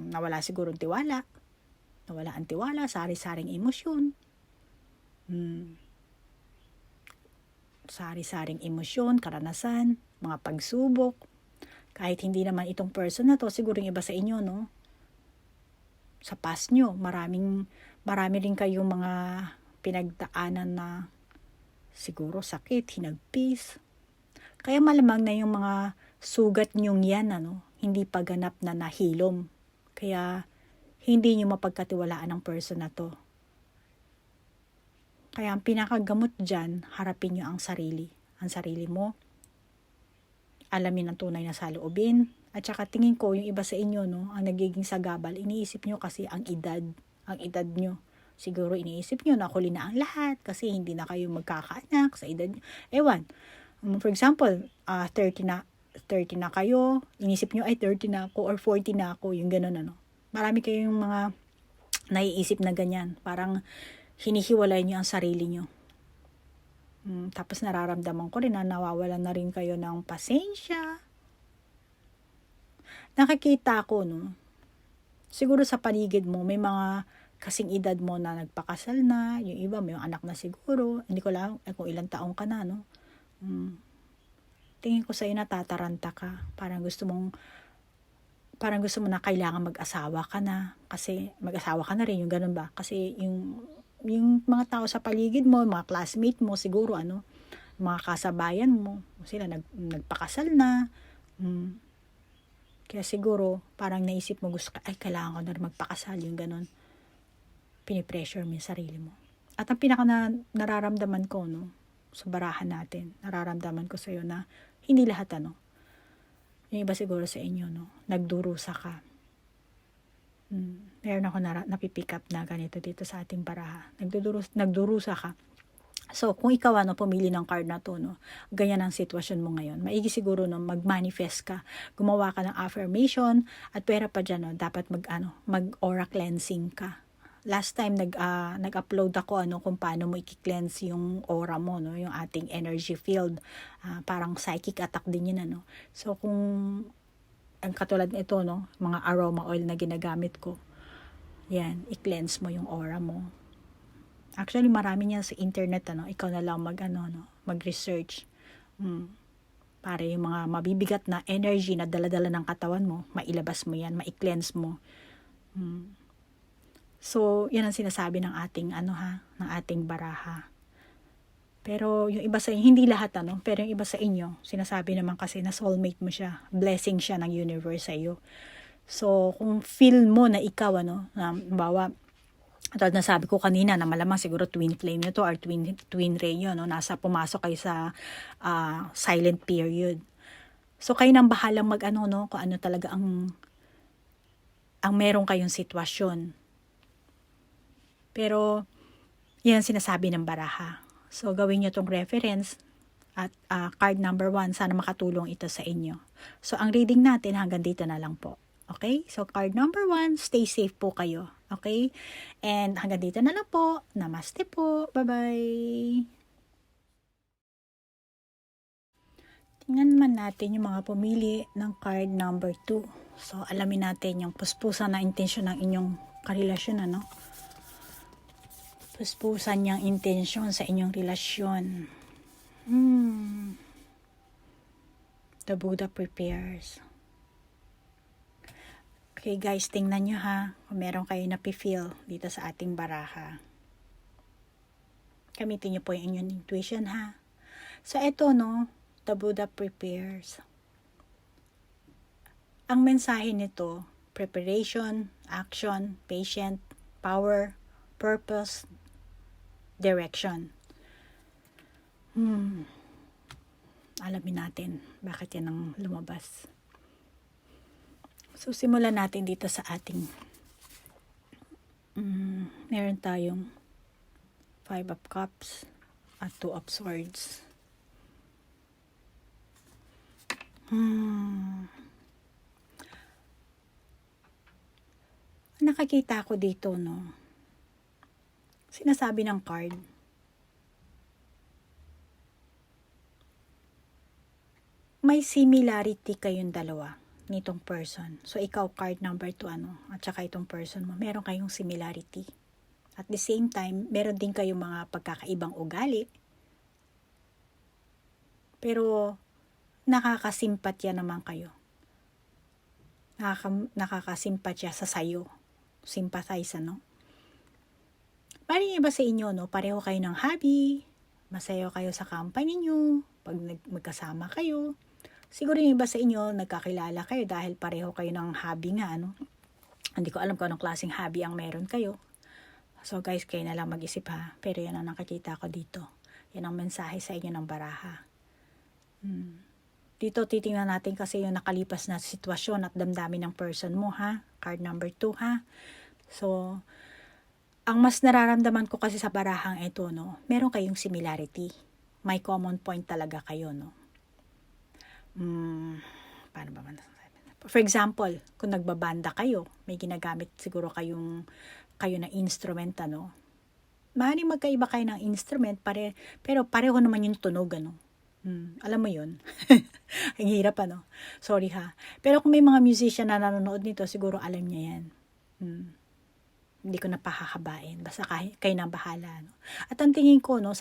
nawala siguro ang tiwala. Nawala ang tiwala, sari-saring emosyon. Sari-saring emosyon, karanasan, mga pagsubok. Kahit hindi naman itong person na to, siguro yung iba sa inyo, no, sa past nyo, marami rin kayong mga pinagdaanan na siguro sakit, hinagpis. Kaya malamang na yung mga sugat nyong yan, ano, hindi pa ganap na nahilom. Kaya hindi nyo mapagkatiwalaan ng person na to. Kaya ang pinakagamot dyan, harapin nyo ang sarili. Ang sarili mo. Alamin ang tunay na saloobin. At saka tingin ko, yung iba sa inyo, no, ang nagiging sagabal, iniisip nyo kasi ang edad nyo. Siguro iniisip nyo na huli na ang lahat kasi hindi na kayo magkakaanak sa edad nyo. Ewan. For example, 30 na kayo, inisip nyo, 30 na ako or 40 na ako, yung gano'n, ano. Marami kayong mga naiisip na ganyan. Parang hinihiwalay nyo ang sarili nyo. Tapos nararamdaman ko rin na nawawalan na rin kayo ng pasensya. Nakikita ko, no, siguro sa paligid mo, may mga kasing edad mo na nagpakasal na, yung iba may anak na siguro, hindi ko lang kung ilang taong ka na, no? Tingin ko sa'yo natataranta ka, parang gusto mo na kailangan mag-asawa ka na, kasi mag-asawa ka na rin, yung ganun ba? Kasi yung mga tao sa paligid mo, mga classmate mo, siguro mga kasabayan mo, sila nagpakasal na. Kaya siguro, parang naisip mo, gusto ka, ay, kailangan ko na rin magpakasal, yung ganun. Pinipressure mo yung sarili mo. At ang pinaka nararamdaman ko, no, sa barahan natin, nararamdaman ko sa'yo na, hindi lahat, yung iba siguro sa inyo, no, nagdurusa ka. Meron ako napipick up na ganito dito sa ating baraha. Nagdurusa ka. So, kung ikaw pumili ng card na to, no, ganyan ang sitwasyon mo ngayon. Maigi siguro no, mag-manifest ka, gumawa ka ng affirmation, at pwera pa dyan, no, dapat mag-aura cleansing ka. Last time nag-upload ako kung paano mo i-cleanse yung aura mo, no, yung ating energy field. Parang psychic attack din yun, So, kung ang katulad nito, no, mga aroma oil na ginagamit ko, yan, i-cleanse mo yung aura mo. Actually, marami niyan sa internet, ikaw na lang mag-research. Para yung mga mabibigat na energy na dala-dala ng katawan mo, mailabas mo yan, ma-cleanse mo. So, yan ang sinasabi ng ating, ng ating baraha. Pero yung iba sa inyo, hindi lahat, pero yung iba sa inyo, sinasabi naman kasi na soulmate mo siya, blessing siya ng universe sa iyo. So, kung feel mo na ikaw, na bawa, at nasabi ko kanina na malamang siguro twin flame nyo to or twin ray yun, no? Pumasok kayo sa silent period. So, kayo nang bahalang kung ano talaga ang meron kayong sitwasyon. Pero, yan sinasabi ng baraha. So, gawin nyo tong reference at card number 1, sana makatulong ito sa inyo. So, ang reading natin hanggang dito na lang po. Okay? So, card number 1, stay safe po kayo. Okay? And hanggang dito na lang po. Namaste po. Bye-bye. Tingnan naman natin yung mga pumili ng card number 2. So, alamin natin yung puspusan na intensyon ng inyong karelasyon, Puspusan niyang intensyon sa inyong relasyon. The Buddha prepares. Okay guys, tingnan nyo kung meron kayo napi-feel dito sa ating baraha. Gamitin nyo po yung inyong intuition So eto The Buddha prepares. Ang mensahe nito, preparation, action, patient, power, purpose, direction. Alamin natin bakit yan ang lumabas. So, simulan natin dito sa ating meron tayong 5 of Cups at 2 of Swords. Nakakita ko dito, sinasabi ng card, may similarity kayong dalawa nitong person. So, ikaw card number 2, at saka itong person mo, meron kayong similarity. At the same time, meron din kayong mga pagkakaibang ugali. Pero, nakakasimpatya naman kayo. Nakakasimpatya sa sayo. Sympathize, Paano ba sa inyo, pareho kayo ng hobby, masaya kayo sa company nyo, pag magkasama kayo. Siguro yung iba sa inyo, nagkakilala kayo dahil pareho kayo ng hobby nga, Hindi ko alam kung anong klaseng hobby ang meron kayo. So guys, kayo na lang mag-isip Pero yan ang nakakita ko dito. Yan ang mensahe sa inyo ng baraha. Dito titingnan natin kasi yung nakalipas na sitwasyon at damdamin ng person mo, Card number 2, So, ang mas nararamdaman ko kasi sa barahang ito, meron kayong similarity. May common point talaga kayo, Paano ba man? For example, kung nagbabanda kayo, may ginagamit siguro kayo na instrument, Maaaring magkaiba kayo ng instrument, pero pareho naman yung tunog, Alam mo yun? Ang hirap, Sorry Pero kung may mga musician na nanonood nito, siguro alam niya yan. Hindi ko na pahahabain. Basta kayo na bahala, no? At ang tingin ko, no,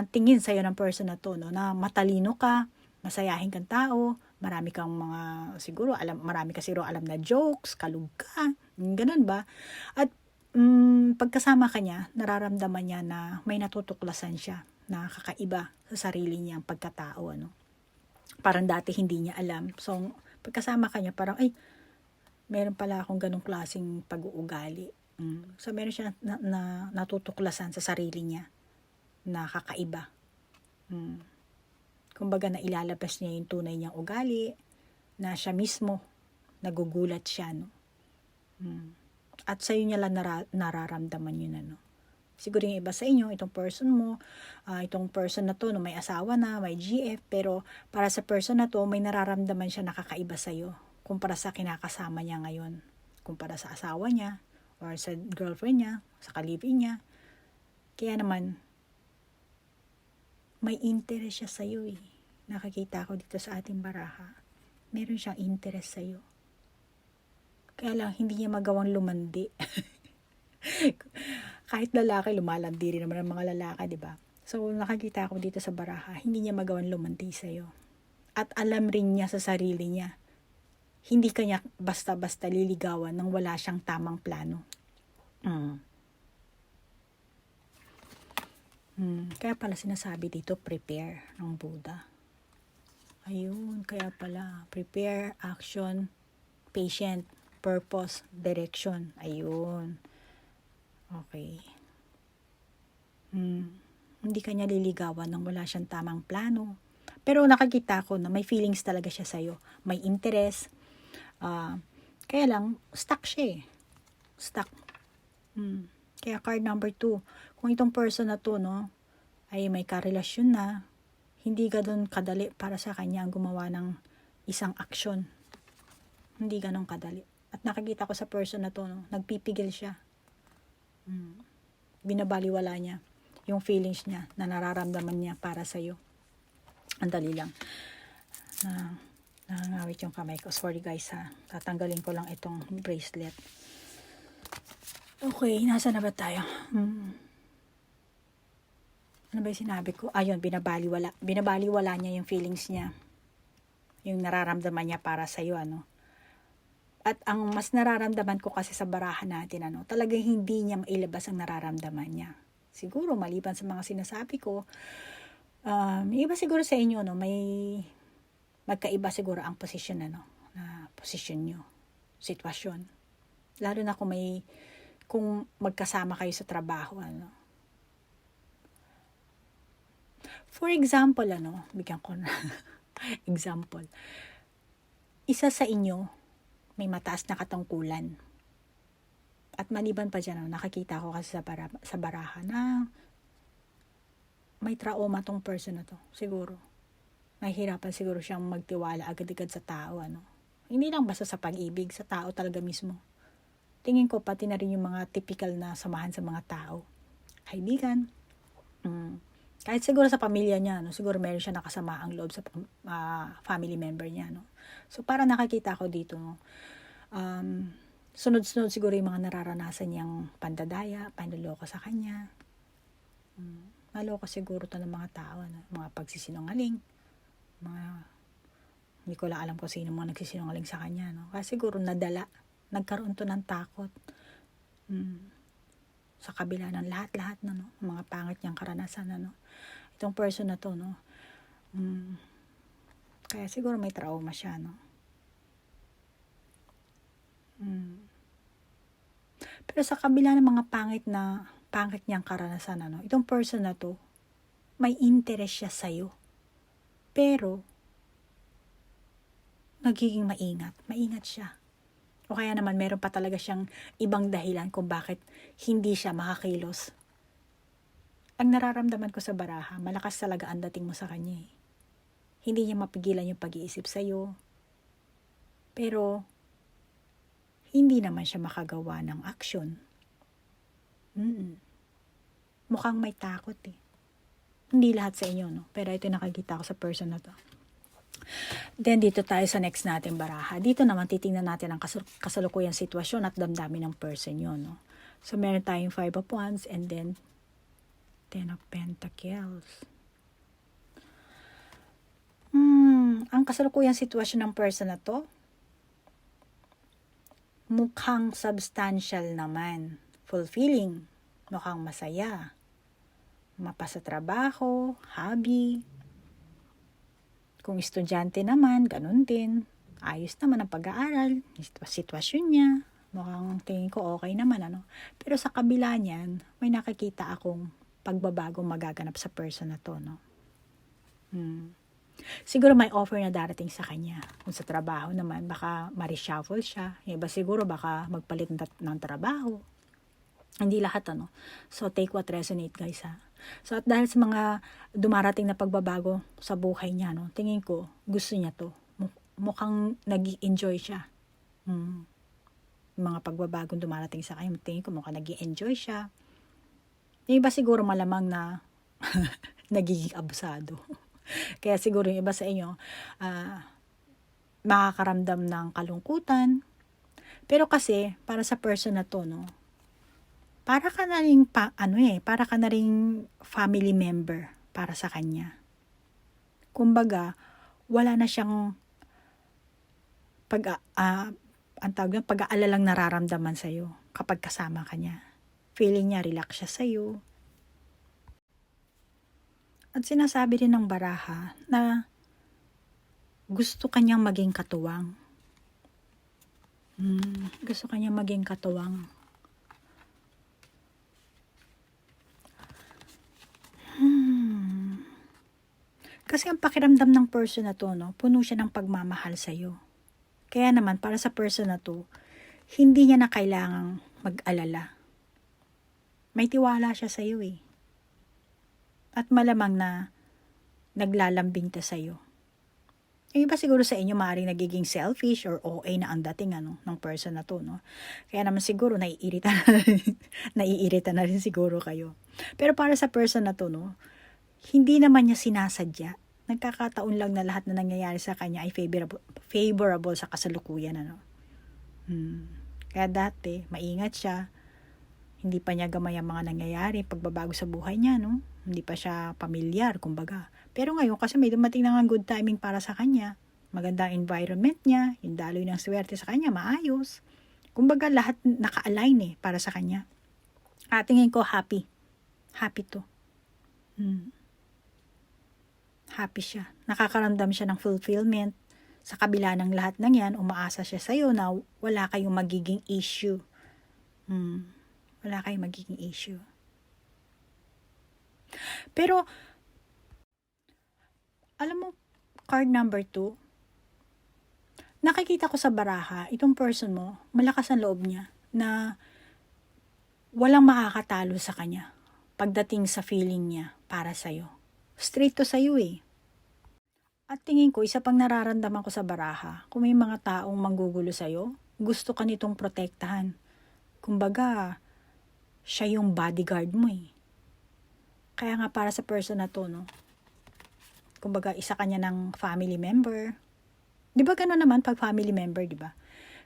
tingin sa'yo ng person na to, no, na matalino ka, masayahin kang tao, marami kang mga, siguro, marami ka siguro alam na jokes, kalug ka, ganun ba? At pagkasama ka niya, nararamdaman niya na may natutuklasan siya, na kakaiba sa sarili niya ang pagkatao, ano? Parang dati hindi niya alam. So, pagkasama ka niya, parang, ay, meron pala akong ganong klaseng pag-uugali. So, meron siya na natutuklasan sa sarili niya na kakaiba. Kumbaga, na ilalabas niya yung tunay niyang ugali, na siya mismo, nagugulat siya, no? At sa'yo niya lang nararamdaman yun, ano? Siguro yung iba sa inyo, itong person mo, itong person na to, no, may asawa na, may GF, pero para sa person na to, may nararamdaman siya nakakaiba sa'yo, kumpara sa kinakasama niya ngayon, kumpara sa asawa niya, or sa girlfriend niya, sa ka-live-in niya. Kaya naman, may interest siya sa'yo eh. Nakakita ko dito sa ating baraha. Meron siyang interest sa'yo. Kaya lang, hindi niya magawang lumandi. Kahit lalaki, lumalandi rin naman ang mga lalaki, di ba? So, nakakita ko dito sa baraha, hindi niya magawang lumandi sa'yo. At alam rin niya sa sarili niya, hindi kanya basta-basta liligawan nang wala siyang tamang plano. Kaya pala sinasabi dito, prepare ng Buddha. Ayun, kaya pala, prepare, action, patient, purpose, direction. Ayun. Okay. Hindi kanya liligawan nang wala siyang tamang plano. Pero nakakita ko na may feelings talaga siya sa'yo. May interest. Kaya lang, stuck siya eh. Stuck. Kaya card number 2. Kung itong person na to, no, ay may karelasyon na, hindi ganun kadali para sa kanya ang gumawa ng isang aksyon. Hindi ganun kadali. At nakikita ko sa person na to, no, nagpipigil siya. Binabaliwala niya yung feelings niya na nararamdaman niya para sa'yo. Andali lang. Nangangawit yung kamay ko. Sorry guys ha. Tatanggalin ko lang itong bracelet. Okay, nasa na ba tayo? Ano ba yung sinabi ko? Ayun, binabaliwala. Binabaliwala niya yung feelings niya. Yung nararamdaman niya para sa'yo, ano. At ang mas nararamdaman ko kasi sa barahan natin, ano, talagang hindi niya mailabas ang nararamdaman niya. Siguro, maliban sa mga sinasabi ko, may iba siguro sa inyo, no, may magkaiba siguro ang posisyon, ano, na posisyon nyo, sitwasyon. Lalo na kung magkasama kayo sa trabaho, ano. For example, ano, bigyan ko na example. Isa sa inyo, may mataas na katungkulan. At maliban pa dyan, nakakita ko kasi sa baraha na may trauma tong person na to. Siguro. Nahihirapan siguro siyang magtiwala agad-agad sa tao. Ano? Hindi lang basta sa pag-ibig, sa tao talaga mismo. Tingin ko pati na rin yung mga typical na samahan sa mga tao. Kaibigan. Kahit siguro sa pamilya niya, no? Siguro meron siya nakasama ang loob sa family member niya. No? So, para nakakita ko dito, no? Sunod-sunod siguro yung mga nararanasan niyang pandadaya, panloloko sa kanya. Maloko siguro to ng mga tao, no? Mga pagsisinungaling, hindi ko lang alam kung sino mga nagsisinungaling sa kanya. No? Kasi siguro nagkaroon to ng takot. Sa kabila ng lahat-lahat na, no? Mga pangit niyang karanasan, no? Itong person na to, no? Kaya siguro may trauma siya, no? Pero sa kabila ng mga pangit niyang karanasan, ano? Itong person na to, may interest siya sa'yo. Pero, nagiging maingat siya. O kaya naman, meron pa talaga siyang ibang dahilan kung bakit hindi siya makakilos. Ang nararamdaman ko sa baraha, malakas talaga ang dating mo sa kanya eh. Hindi niya mapigilan yung pag-iisip sa'yo. Pero, hindi naman siya makagawa ng aksyon. Mukhang may takot eh. Hindi lahat sa inyo, no? Pero ito yung nakikita ko sa person na to. Then, dito tayo sa next natin baraha. Dito naman, titingnan natin ang kasalukuyang sitwasyon at damdamin ng person yun, no? So, meron tayong 5 of Wands and then 10 of Pentacles. Ang kasalukuyang sitwasyon ng person na to, mukhang substantial naman. Fulfilling. Mukhang masaya. Mapa sa trabaho, hobby. Kung estudyante naman, ganun din. Ayos naman ang pag-aaral, sitwasyon niya. Mukhang tingin ko okay naman, ano. Pero sa kabila niyan, may nakikita akong pagbabagong magaganap sa person na to, no. Siguro may offer na darating sa kanya. Kung sa trabaho naman, baka ma-reshuffle siya. Yung iba siguro baka magpalit ng trabaho. Hindi lahat, ano. So, take what resonate, guys, ha. So, at dahil sa mga dumarating na pagbabago sa buhay niya, no, tingin ko, gusto niya to. Mukhang nag-enjoy siya. Mga pagbabagong dumarating sa kanya, tingin ko mukhang nag-enjoy siya. Yung iba siguro malamang na nagiging abusado. Kaya siguro yung iba sa inyo, makakaramdam ng kalungkutan. Pero kasi, para sa person na to, no, para ka na rin, para ka na rin family member para sa kanya. Kumbaga, wala na siyang pag-aalalang nararamdaman sa'yo kapag kasama ka niya. Feeling niya, relax siya sa'yo. At sinasabi rin ng baraha na gusto kanyang maging katuwang. Gusto kanyang maging katuwang. Kasi ang pakiramdam ng person na to, no, puno siya ng pagmamahal sa'yo. Kaya naman, para sa person na to, hindi niya na kailangang mag-alala. May tiwala siya sa'yo eh. At malamang na naglalambing ta sa'yo. Yung iba siguro sa inyo maaaring nagiging selfish or OA na ang dating ng person na to, no? Kaya naman siguro naiirita na rin siguro kayo. Pero para sa person na to, no, hindi naman niya sinasadya. Nagkakataon lang na lahat na nangyayari sa kanya ay favorable sa kasalukuyan, ano. Kaya dati, maingat siya. Hindi pa niya gamay ang mga nangyayari, pagbabago sa buhay niya, no? Hindi pa siya pamilyar, kumbaga. Pero ngayon, kasi may dumating na good timing para sa kanya. Maganda ang environment niya, yung daloy ng swerte sa kanya, maayos. Kumbaga, lahat naka-align para sa kanya. Tingin ko, happy. Happy to. Happy siya. Nakakaramdam siya ng fulfillment. Sa kabila ng lahat ng yan, umaasa siya sa'yo na wala kayong magiging issue. Wala kayong magiging issue. Pero, alam mo, card number 2, nakikita ko sa baraha, itong person mo, malakas ang loob niya na walang makakatalo sa kanya pagdating sa feeling niya para sa'yo. Straight to sa'yo eh. At tingin ko, isa pang nararamdaman ko sa baraha, kung may mga taong manggugulo sa'yo, gusto ka nitong protektahan. Kumbaga, siya yung bodyguard mo eh. Kaya nga para sa person na to, no? Kumbaga, isa kanya ng family member. Di ba gano'n naman pag family member, di ba?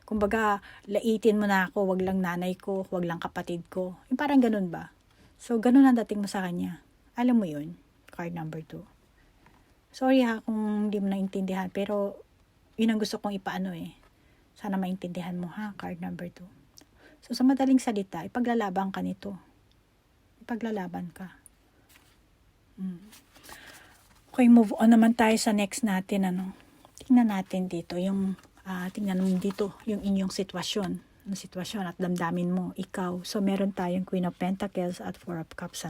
Kumbaga, laitin mo na ako, wag lang nanay ko, wag lang kapatid ko. Yung parang gano'n ba? So, gano'n ang dating mo sa kanya. Alam mo yun, card number 2. Sorry kung hindi mo naintindihan, pero yun ang gusto kong ipaano eh. Sana maintindihan mo card number 2. So, sa madaling salita, ipaglalaban ka nito. Ipaglalaban ka. Okay, move on naman tayo sa next natin, Tingnan natin dito, tingnan mo dito, yung inyong sitwasyon. Sitwasyon at damdamin mo, ikaw. So, meron tayong Queen of Pentacles at Four of Cups,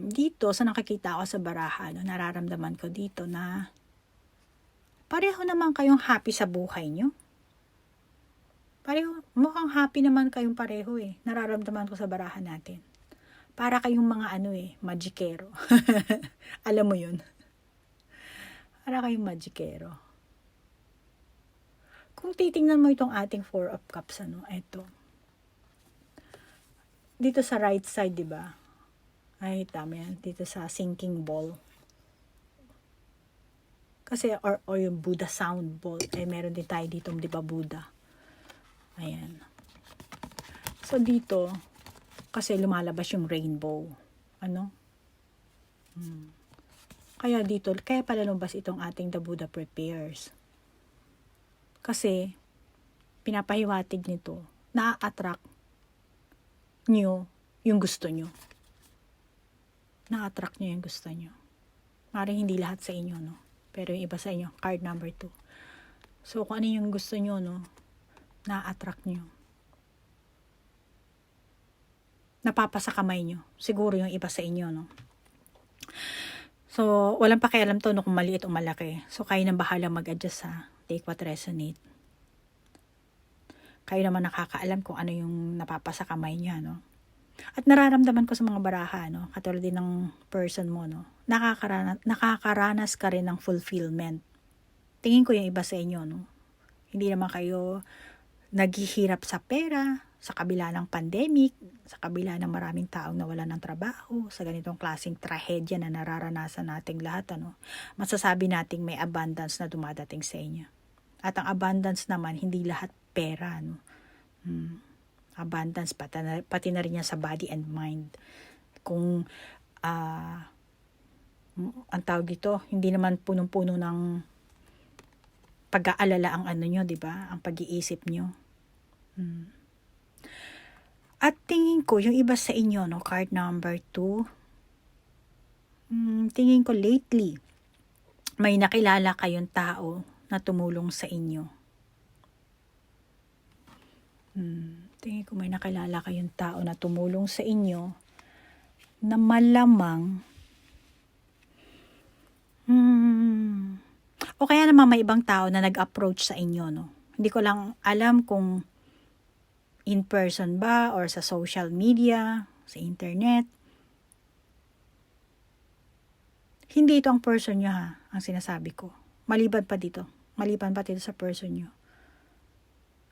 Dito, sa nakikita ko sa baraha, nararamdaman ko dito na pareho naman kayong happy sa buhay nyo. Pareho, mukhang happy naman kayong pareho eh. Nararamdaman ko sa baraha natin. Para kayong mga magikero. Alam mo yun? Para kayong magikero. Kung titingnan mo itong ating Four of Cups, eto. Dito sa right side, di ba? Ay, tama yan. Dito sa sinking ball. Kasi, or yung Buddha sound ball. Meron din tayo dito, di ba, Buddha. Ayan. So, dito, kasi lumalabas yung rainbow. Ano? Kaya dito, kaya pala lumabas itong ating The Buddha Prepares. Kasi, pinapahiwatig nito, na-attract nyo yung gusto nyo. Na-attract nyo yung gusto nyo. Maring hindi lahat sa inyo, no? Pero yung iba sa inyo, card number 2. So, kung ano yung gusto nyo, no? Na-attract nyo. Napapasa kamay nyo. Siguro yung iba sa inyo, no? So, walang pakialam to, no, kung maliit o malaki. So, kayo nang bahala mag-adjust, ha? Take what resonate. Kayo naman nakakaalam kung ano yung napapasa kamay niya, no? At nararamdaman ko sa mga baraha, no? Katulad din ng person mo, no? Nakakaranas ka rin ng fulfillment. Tingin ko yung iba sa inyo, no? Hindi naman kayo naghihirap sa pera, sa kabila ng pandemic, sa kabila ng maraming taong nawalan ng trabaho, sa ganitong klaseng trahedya na nararanasan nating lahat, ano? Masasabi nating may abundance na dumadating sa inyo. At ang abundance naman, hindi lahat pera, no? Abundance, pati na rin yan sa body and mind. Kung, ang tawag dito, hindi naman punong-puno ng pag-aalala ang ano nyo, di ba? Ang pag-iisip nyo. At tingin ko, yung iba sa inyo, no, card number 2, tingin ko lately, may nakilala kayong tao na tumulong sa inyo. Tingin ko may nakilala kayong tao na tumulong sa inyo na malamang o kaya naman may ibang tao na nag-approach sa inyo, no? Hindi ko lang alam kung in person ba or sa social media, sa internet. Hindi ito ang person nyo, ha, ang sinasabi ko. Maliban pa dito sa person nyo.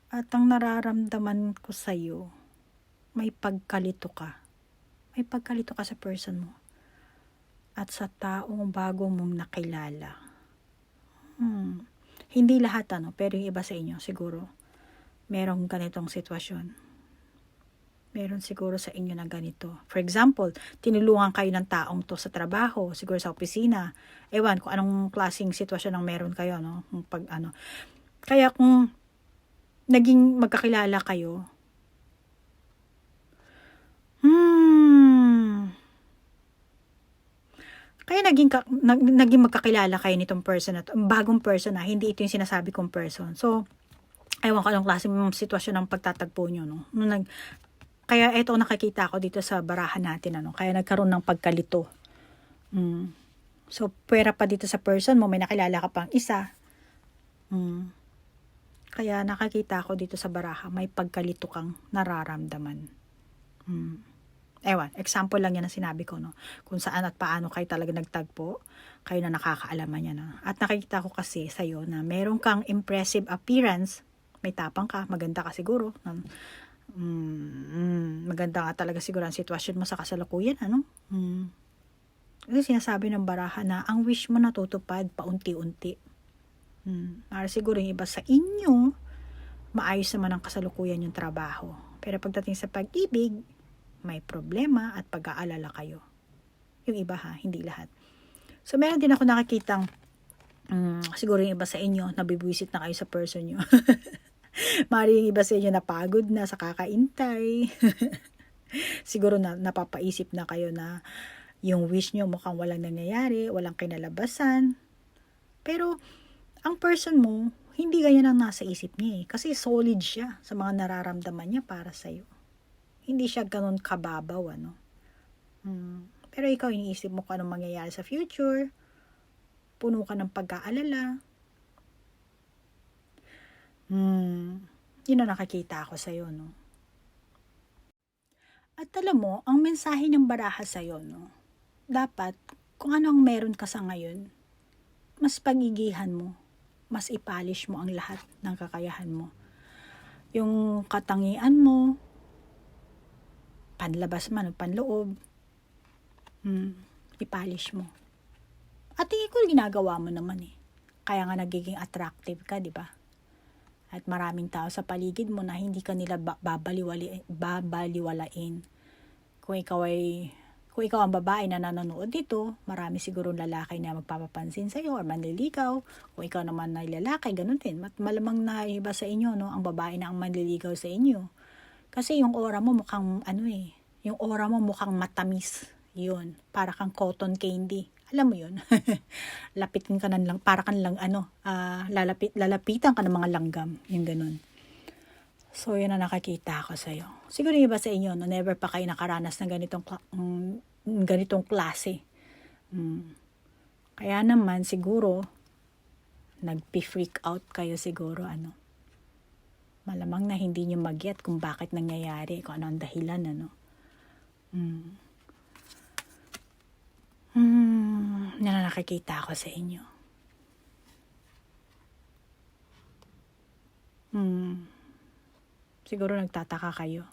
At ang nararamdaman ko sa'yo, may pagkalito ka. May pagkalito ka sa person mo. At sa taong bago mong nakilala. Hindi lahat, ano, pero yung iba sa inyo, siguro, merong ganitong sitwasyon. Meron siguro sa inyo na ganito. For example, tinulungan kayo ng taong to sa trabaho, siguro sa opisina. Ewan, kung anong klaseng sitwasyon ang meron kayo, no? Kaya kung naging magkakilala kayo, kaya naging magkakilala kayo nitong person na to, bagong person na, hindi ito yung sinasabi kong person. So, ewan ko anong klaseng sitwasyon ng pagtatagpo nyo, no? Kaya ito nakikita ko dito sa barahan natin, ano? Kaya nagkaroon ng pagkalito. So, pwera pa dito sa person mo, may nakilala ka pang isa. Kaya nakakita ko dito sa baraha, may pagkalito kang nararamdaman. Ewan, example lang yan na sinabi ko, no? Kung saan at paano kayo talaga nagtagpo, kayo na nakakaalaman yan, no? At nakikita ko kasi sa'yo na meron kang impressive appearance, may tapang ka, maganda ka siguro. Maganda nga talaga siguro ang sitwasyon mo sa kasalukuyan, ano? Kasi sinasabi ng baraha na ang wish mo natutupad paunti-unti. Para siguro yung iba sa inyo, maayos naman ang kasalukuyan yung trabaho. Pero pagdating sa pag-ibig, may problema at pag-aalala kayo. Yung iba, ha, hindi lahat. So, meron din ako nakikitang siguro yung iba sa inyo, nabibwisit na kayo sa person nyo. Mari yung iba sa inyo napagod na sa kakaintay. Siguro napapaisip na kayo na yung wish nyo mukhang walang nangyayari, walang kinalabasan. Pero, ang person mo, hindi ganyan ang nasa isip niya, eh. Kasi solid siya sa mga nararamdaman niya para sa'yo. Hindi siya ganun kababaw, ano. Pero ikaw, iniisip mo kung anong mangyayari sa future. Puno ka ng pag-aalala. Yun ang nakakita ako sa'yo, no. At alam mo, ang mensahe ng baraha sa'yo, no, dapat, kung ano ang meron ka sa ngayon, mas pagigihan mo, mas ipolish mo ang lahat ng kakayahan mo. Yung katangian mo, panlabas man o panloob, ipolish mo. At tingin ko ginagawa mo naman, eh. Kaya nga nagiging attractive ka, di ba? At maraming tao sa paligid mo na hindi ka nila babaliwalain. Kung ikaw ang babae na nanonood dito, marami siguro lalaki na magpapapansin sa iyo or manliligaw. Kung ikaw naman na lalaki, ganun din. Malamang na iba sa inyo, no, ang babae na ang manliligaw sa inyo. Kasi yung aura mo mukhang yung aura mo mukhang matamis. Yun, para kang cotton candy. Alam mo yun? Lapitin ka lang, para kang lang lalapitan ka ng mga langgam. Yung ganun. So, yun ang nakakita ko sa'yo. Siguro iba sa inyo, no, never pa kayo nakaranas ng ganitong klase. Kaya naman, siguro, nagpi-freak out kayo siguro, Malamang na hindi nyo mag-get kung bakit nangyayari, kung ano ang dahilan, na nakikita ko sa inyo. Siguro nagtataka kayo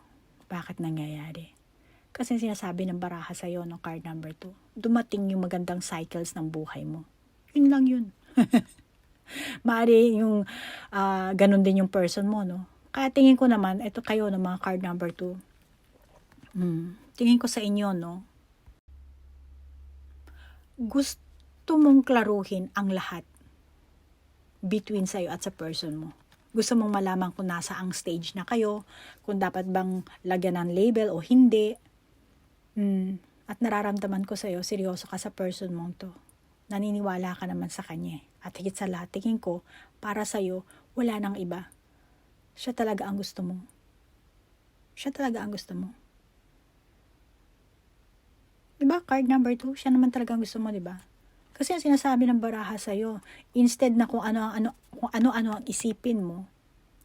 bakit nangyayari. Kasi sinasabi ng baraha sa'yo ng card number 2, dumating yung magandang cycles ng buhay mo. Yun lang yun. Maari yung ganun din yung person mo, no? Kaya tingin ko naman, ito kayo ng mga card number 2. Tingin ko sa inyo, no? Gusto mong klaruhin ang lahat between sa'yo at sa person mo. Gusto mong malaman kung nasa ang stage na kayo, kung dapat bang lagyan ng label o hindi. At nararamdaman ko sa'yo, seryoso ka sa person mong to. Naniniwala ka naman sa kanya. At higit sa lahat, tingin ko, para sa'yo, wala nang iba. Siya talaga ang gusto mo. Siya talaga ang gusto mo. Diba? Card number 2, siya naman talaga ang gusto mo, diba? Kasi ang sinasabi ng baraha sa'yo, instead na kung ano-ano ang isipin mo,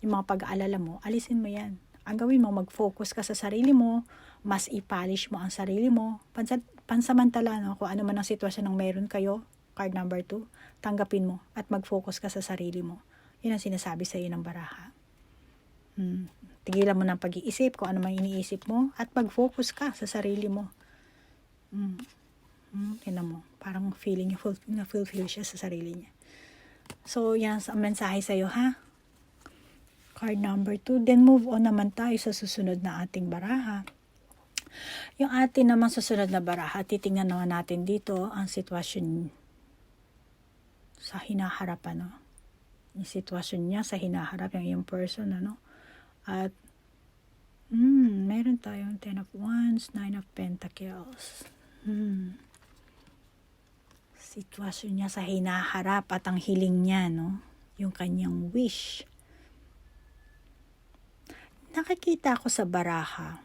yung mga pag-aalala mo, alisin mo yan. Ang gawin mo, mag-focus ka sa sarili mo, mas i-polish mo ang sarili mo, pansamantala, no, kung ano man ang sitwasyon ng meron kayo, card number 2, tanggapin mo at mag-focus ka sa sarili mo. Yun ang sinasabi sa'yo ng baraha. Tigilan mo ng pag-iisip kung ano man iniisip mo at mag-focus ka sa sarili mo. Tingnan mo, parang feeling niya na-fulfill siya sa sarili niya. So, yan ang mensahe sa'yo, ha? Card number 2. Then, move on naman tayo sa susunod na ating baraha. Yung ating naman susunod na baraha, titingnan naman natin dito ang sitwasyon sa hinaharap, Yung sitwasyon niya sa hinaharap, yung iyong person, At, meron tayong 10 of Wands, 9 of Pentacles. Sitwasyon niya sa hinaharap at ang hiling niya, yung kanyang wish. Nakikita ko sa baraha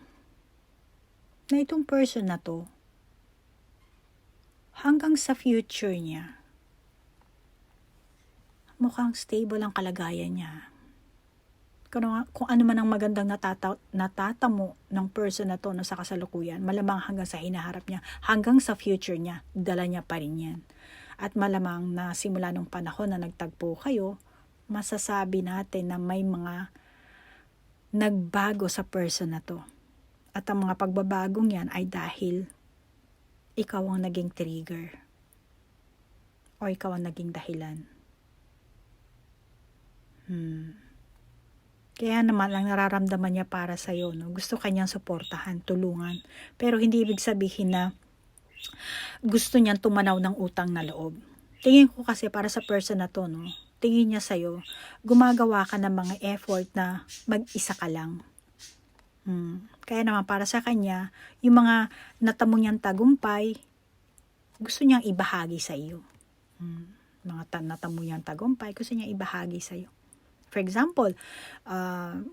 na itong person na to, hanggang sa future niya, mukhang stable ang kalagayan niya. Kung ano man ang magandang natatamo ng person na to sa kasalukuyan, malamang hanggang sa hinaharap niya, hanggang sa future niya, dala niya pa rin yan. At malamang na simula nung panahon na nagtagpo kayo, masasabi natin na may mga nagbago sa person na to. At ang mga pagbabagong yan ay dahil ikaw ang naging trigger. O ikaw ang naging dahilan. Kaya naman ang nararamdaman niya para sa'yo, gusto kanyang suportahan, tulungan. Pero hindi ibig sabihin na gusto niyang tumanaw ng utang na loob. Tingin ko kasi para sa person na to, tingin niya sa'yo, gumagawa ka ng mga effort na mag-isa ka lang. Kaya naman para sa kanya, yung mga natamo niyang tagumpay, gusto niyang ibahagi sa iyo. Mga natamo niyang tagumpay, gusto niyang ibahagi sa iyo. For example,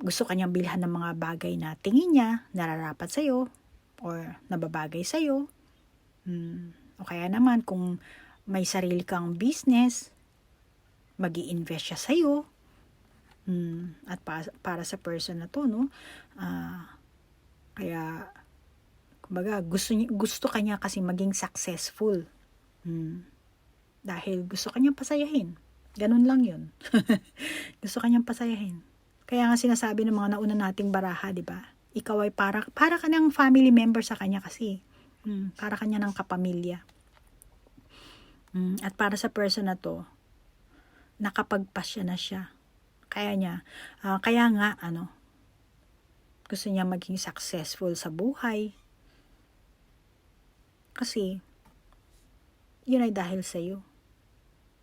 gusto kanyang bilhan ng mga bagay na tingin niya nararapat sa iyo or nababagay sa iyo. O kaya naman kung may sarili kang business, mag-i-invest siya sa iyo. At para sa person na to, kaya kumbaga gusto kanya kasi maging successful. Dahil gusto kanyang pasayahin. Ganun lang yun. Gusto kanyang pasayahin. Kaya nga sinasabi ng mga nauna nating baraha, di ba? Ikaw ay para ka ng family member sa kanya kasi. Para kanya ng kapamilya. At para sa person na to, nakapagpasya na siya. Kaya niya, kaya nga, gusto niya maging successful sa buhay. Kasi, yun ay dahil sa'yo.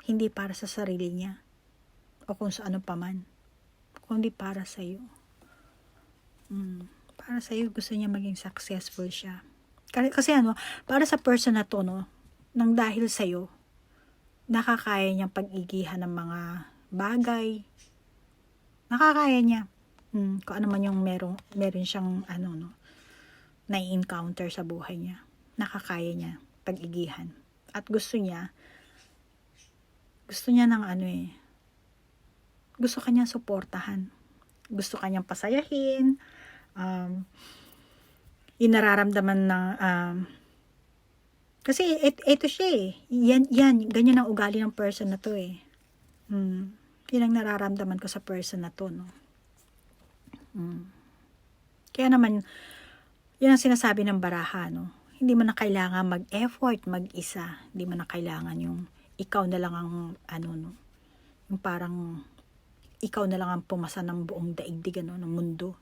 Hindi para sa sarili niya. O kung sa ano paman. Kundi para sa'yo. Para sa'yo, gusto niya maging successful siya. Kasi para sa person na to, nang dahil sa'yo, nakakaya niyang pag-igihan ng mga bagay. Nakakaya niya. Kung ano man yung meron siyang na-encounter sa buhay niya. Nakakaya niya pag-igihan. At gusto niya ng gusto kanya suportahan. Gusto kanyang pasayahin. Yung nararamdaman ng kasi ito siya yan, ganyan ang ugali ng person na to yun ang nararamdaman ko sa person na to, Kaya naman, yun ang sinasabi ng baraha, hindi mo na kailangan mag-effort mag-isa, hindi mo na kailangan yung ikaw na lang ang yung parang ikaw na lang ang pumasa ng buong daigdig ng mundo.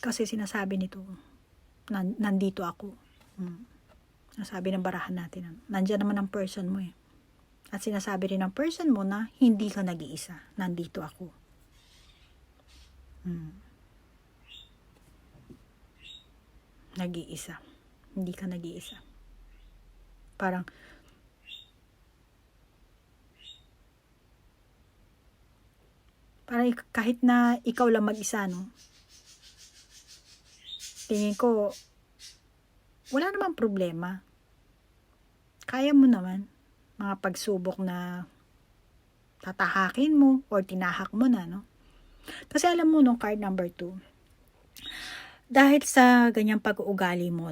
Kasi sinasabi nito, nandito ako. Sinasabi ng barahan natin, nandiyan naman ang person mo At sinasabi rin ng person mo na hindi ka nag-iisa. Nandito ako. Nag-iisa. Hindi ka nag-iisa. Parang kahit na ikaw lang mag-isa, tingin ko, wala namang problema. Kaya mo naman. Mga pagsubok na tatahakin mo or tinahak mo na, Kasi alam mo, card number 2, dahil sa ganyang pag-uugali mo,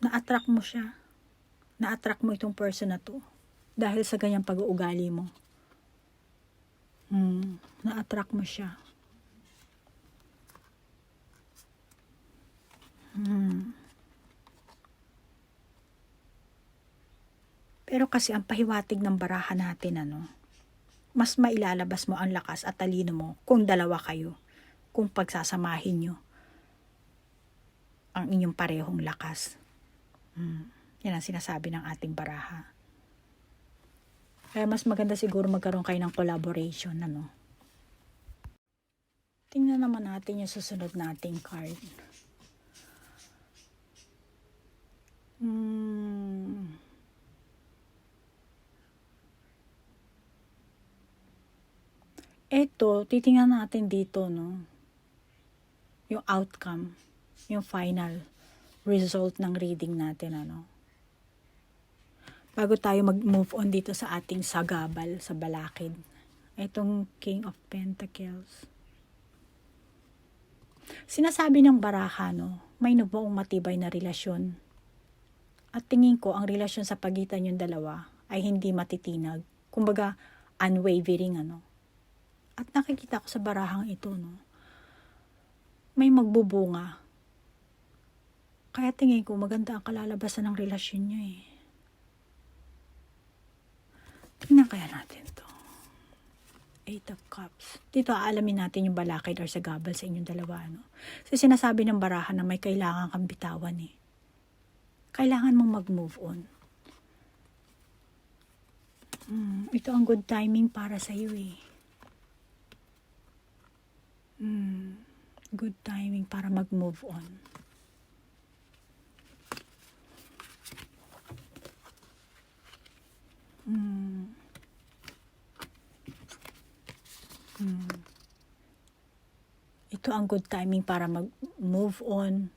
na-attract mo siya. Na-attract mo itong person na to. Dahil sa ganyang pag-uugali mo. Na-attract mo siya. Pero kasi ang pahiwatig ng baraha natin, mas mailalabas mo ang lakas at talino mo kung dalawa kayo. Kung pagsasamahin nyo ang inyong parehong lakas. Yan ang sinasabi ng ating baraha. Kaya mas maganda siguro magkaroon kayo ng collaboration, Tingnan naman natin yung susunod nating card. Eto, titingnan natin dito, yung outcome, yung final result ng reading natin, Bago tayo mag-move on dito sa ating sagabal, sa balakid. Itong King of Pentacles. Sinasabi ng baraha, may nabuong matibay na relasyon. At tingin ko, ang relasyon sa pagitan yung dalawa ay hindi matitinag. Kumbaga, unwavering, At nakikita ko sa barahang ito, may magbubunga. Kaya tingin ko, maganda ang kalalabasan ng relasyon nyo, Tingnan kaya natin to. 8 of Cups. Dito aalamin natin yung balakid or sagabal sa inyong dalawa, Kasi sinasabi ng baraha na may kailangan kang bitawan, Kailangan mong mag-move on. Ito ang good timing para sa iyo, Good timing para mag-move on. Ito ang good timing para mag-move on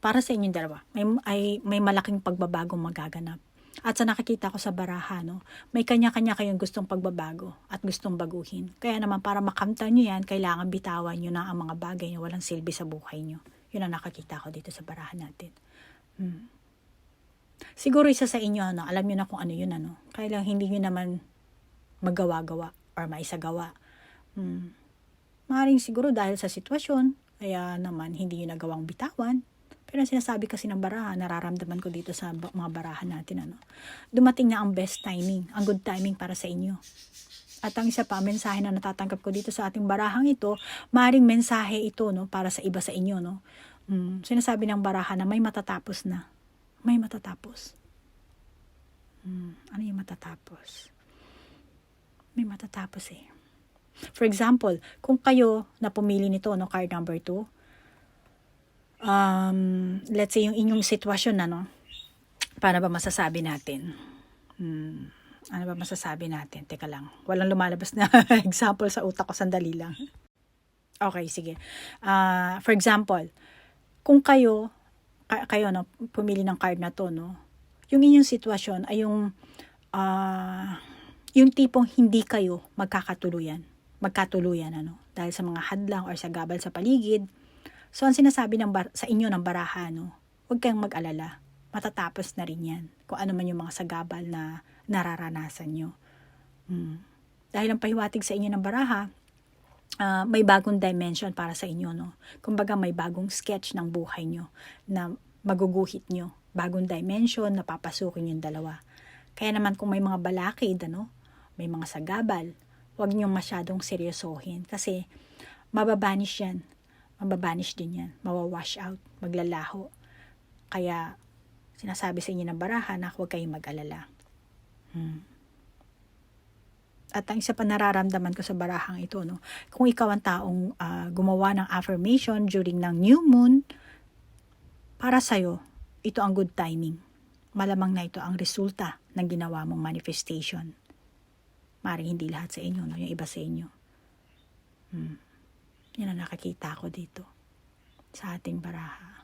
para sa inyong dalawa. May malaking pagbabagong magaganap. At sa nakikita ko sa baraha, may kanya-kanya kayong gustong pagbabago at gustong baguhin. Kaya naman para makamtan nyo yan, kailangan bitawan nyo na ang mga bagay na walang silbi sa buhay nyo. Yun ang nakakita ko dito sa baraha natin. Siguro isa sa inyo, alam nyo na kung ano yun, Kaya lang hindi nyo naman magawa-gawa or maisagawa. Maaaring siguro dahil sa sitwasyon, kaya naman hindi nyo nagawang bitawan. Pero sinasabi kasi ng baraha, nararamdaman ko dito sa mga barahan natin, dumating na ang best timing, ang good timing para sa inyo. At ang isa pa, mensahe na natatanggap ko dito sa ating barahang ito, maring mensahe ito, no, para sa iba sa inyo, no. Sinasabi ng baraha na may matatapos na. May matatapos. Ano yung matatapos? May matatapos eh. For example, kung kayo na pumili nito, no, card number 2, let's say yung inyong sitwasyon na, no, paano ba masasabi natin? Ano ba masasabi natin? Teka lang. Walang lumalabas na example sa utak ko. Sandali lang. Okay, sige. For example, kung kayo no, pumili ng card na to, no, yung inyong sitwasyon ay yung tipong hindi kayo magkatuluyan, ano, dahil sa mga hadlang or sa gabal sa paligid. So, ang sinasabi sa inyo ng baraha, no, huwag kayong mag-alala. Matatapos na rin yan. Kung ano man yung mga sagabal na nararanasan nyo. Dahil ang pahiwatig sa inyo ng baraha, may bagong dimension para sa inyo, no? Kumbaga may bagong sketch ng buhay nyo na maguguhit nyo. Bagong dimension na papasukin yung dalawa. Kaya naman kung may mga balakid, ano, may mga sagabal, huwag nyo masyadong seryosohin kasi mababanish yan. Mababanish din yan. Mawawash out. Maglalaho. Kaya sinasabi sa inyo ng baraha na huwag kayong mag-alala. At ang isa pa nararamdaman ko sa barahang ito, no, kung ikaw ang taong gumawa ng affirmation during ng new moon, para sa'yo, ito ang good timing. Malamang na ito ang resulta ng ginawa mong manifestation. Maring hindi lahat sa inyo, no, yung iba sa inyo. Yan ang nakikita ko dito sa ating baraha.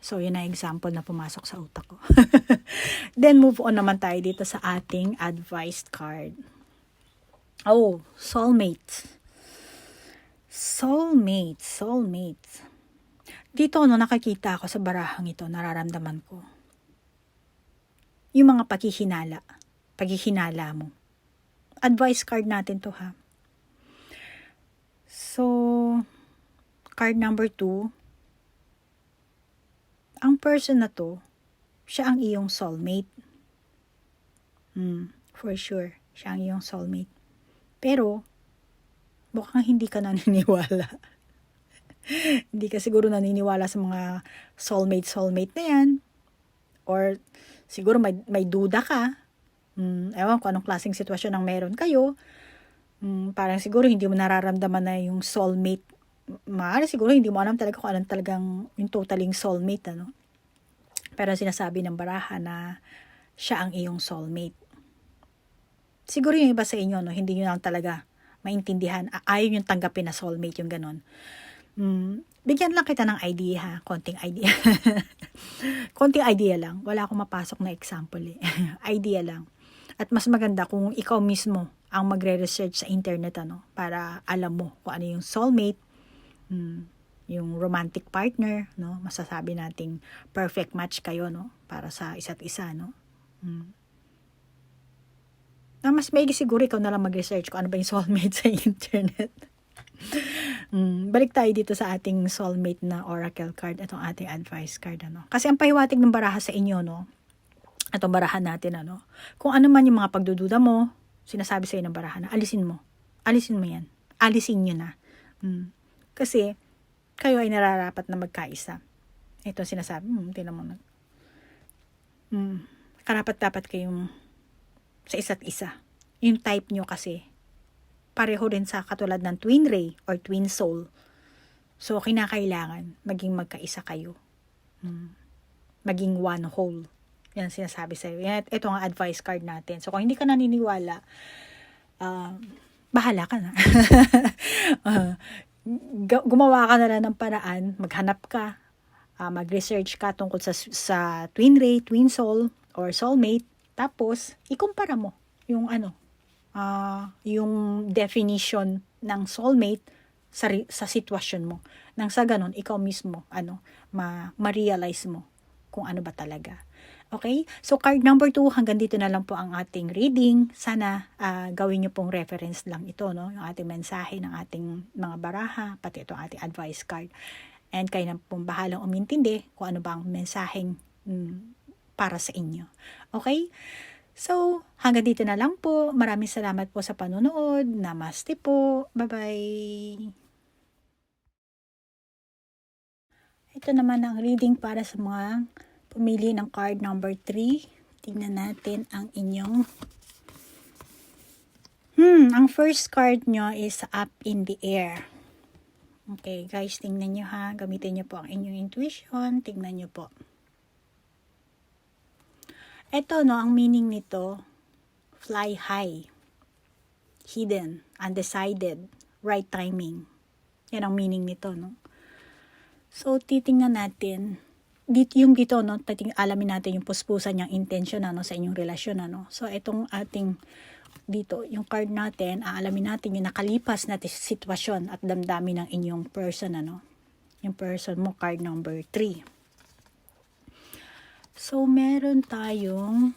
So, yun na example na pumasok sa utak ko. Then, move on naman tayo dito sa ating advice card. Oh, soulmate. Soulmate. Dito, no, nakikita ako sa barahang ito, nararamdaman ko. Yung mga paghihinala mo. Advice card natin to, ha. So, card number 2, ang person na to, siya ang iyong soulmate. For sure, siya ang iyong soulmate. Pero, mukhang hindi ka naniniwala. Hindi ka siguro naniniwala sa mga soulmate na yan. Or, siguro may duda ka. Ewan ko anong klaseng sitwasyon ang meron kayo. Parang siguro hindi mo nararamdaman na yung soulmate. Maaari siguro hindi mo alam talaga kung anong talagang yung totaling soulmate, ano. Pero sinasabi ng baraha na siya ang iyong soulmate. Siguro yung iba sa inyo, no, hindi nyo lang talaga maintindihan. Ayaw yung tanggapin na soulmate, yung ganon. Bigyan lang kita ng idea, ha. Konting idea. Konting idea lang. Wala akong mapasok na example eh. Idea lang. At mas maganda kung ikaw mismo ang magre-research sa internet, ano, para alam mo kung ano yung soulmate, yung romantic partner, no, masasabi nating perfect match kayo, no, para sa isa't isa, no. Na mas maigi siguro ikaw na lang mag-research kung ano ba yung soulmate sa internet. Balik tayo dito sa ating soulmate na oracle card, itong ating advice card, ano. Kasi ang pahiwatig ng baraha sa inyo, no, itong barahan natin, ano, kung ano man yung mga pagdududa mo, sinasabi sa inyo ng baraha na alisin mo yan, alisin nyo na. Kasi kayo ay nararapat na magkaisa. Ito sinasabi, tinan mo na. Karapat-dapat kayong sa isa't isa. Yung type nyo kasi, pareho rin sa katulad ng twin ray or twin soul. So, kinakailangan maging magkaisa kayo. Maging one whole. Yan sinasabi sa'yo. Ito ang advice card natin. So, kung hindi ka naniniwala, bahala ka na. Gumawa ka na lang ng paraan, maghanap ka, mag-research ka tungkol sa twin ray, twin soul, or soulmate, tapos ikumpara mo yung yung definition ng soulmate sa sitwasyon mo. Nang sa ganon, ikaw mismo, ma-realize mo kung ano ba talaga. Okay? So, card number 2, hanggang dito na lang po ang ating reading. Sana gawin nyo pong reference lang ito, no? Yung ating mensahe ng ating mga baraha, pati itong ating advice card. And kayo na pong bahalang umintindi kung ano ba ang mensaheng para sa inyo. Okay? So, hanggang dito na lang po. Maraming salamat po sa panonood. Namaste po. Bye-bye. Ito naman ang reading para sa mga pumili ng card number 3. Tingnan natin ang inyong ang first card nyo is Up in the Air. Okay, guys, tingnan nyo ha. Gamitin nyo po ang inyong intuition. Tingnan nyo po. Ito, no, ang meaning nito, fly high, hidden, undecided, right timing. Yan ang meaning nito, no. So, titingnan natin, dito, no, alamin natin yung puspusan niyang intention, ano, sa inyong relasyon, ano. So, itong ating, dito, yung card natin, aalamin natin yung nakalipas na sitwasyon at damdamin ng inyong person, ano. Yung person mo, card number 3. So, meron tayong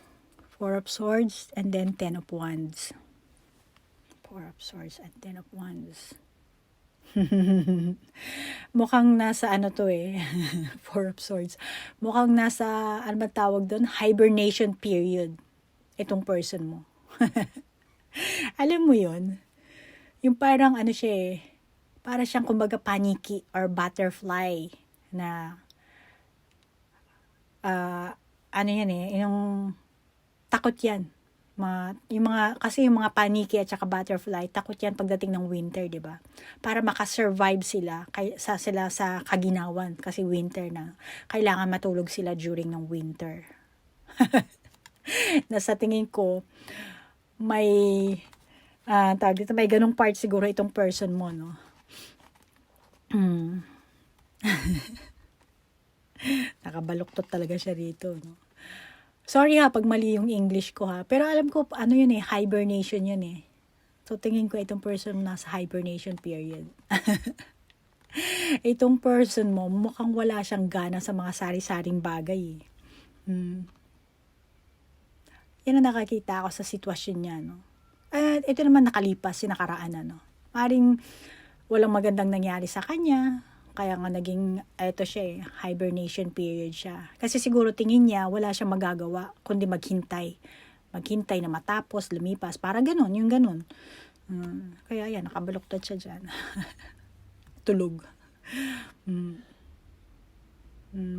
4 of Swords and then 10 of Wands. 4 of Swords and 10 of Wands. Mukhang nasa ano to eh. 4 of Swords. Mukhang nasa, ano ba tawag doon? Hibernation period. Itong person mo. Alam mo yun? Yung parang ano siya eh. Para siyang kumbaga paniki or butterfly na ano yan eh, yung takot yan. Kasi yung mga paniki at saka butterfly, takot yan pagdating ng winter, di ba? Para makasurvive sila, sila sa kaginawan, kasi winter na. Kailangan matulog sila during ng winter. Na sa tingin ko, may may ganong part siguro itong person mo, no? Nakabaluktot talaga siya rito, no? Sorry ha, pag mali yung English ko ha. Pero alam ko, ano yun eh, hibernation yun eh. So, tingin ko itong person nasa hibernation period. Itong person mo, mukhang wala siyang gana sa mga sari-saring bagay eh. Yan ang nakakita ako sa sitwasyon niya, no? At ito naman nakalipas, sinakaraan, ano. Maring walang magandang nangyari sa kanya, kaya nga naging, ito siya eh, hibernation period siya. Kasi siguro tingin niya, wala siyang magagawa, kundi maghintay. Maghintay na matapos, lumipas, para ganun, yung ganun. Kaya yan, nakabaluktad siya dyan. Tulog.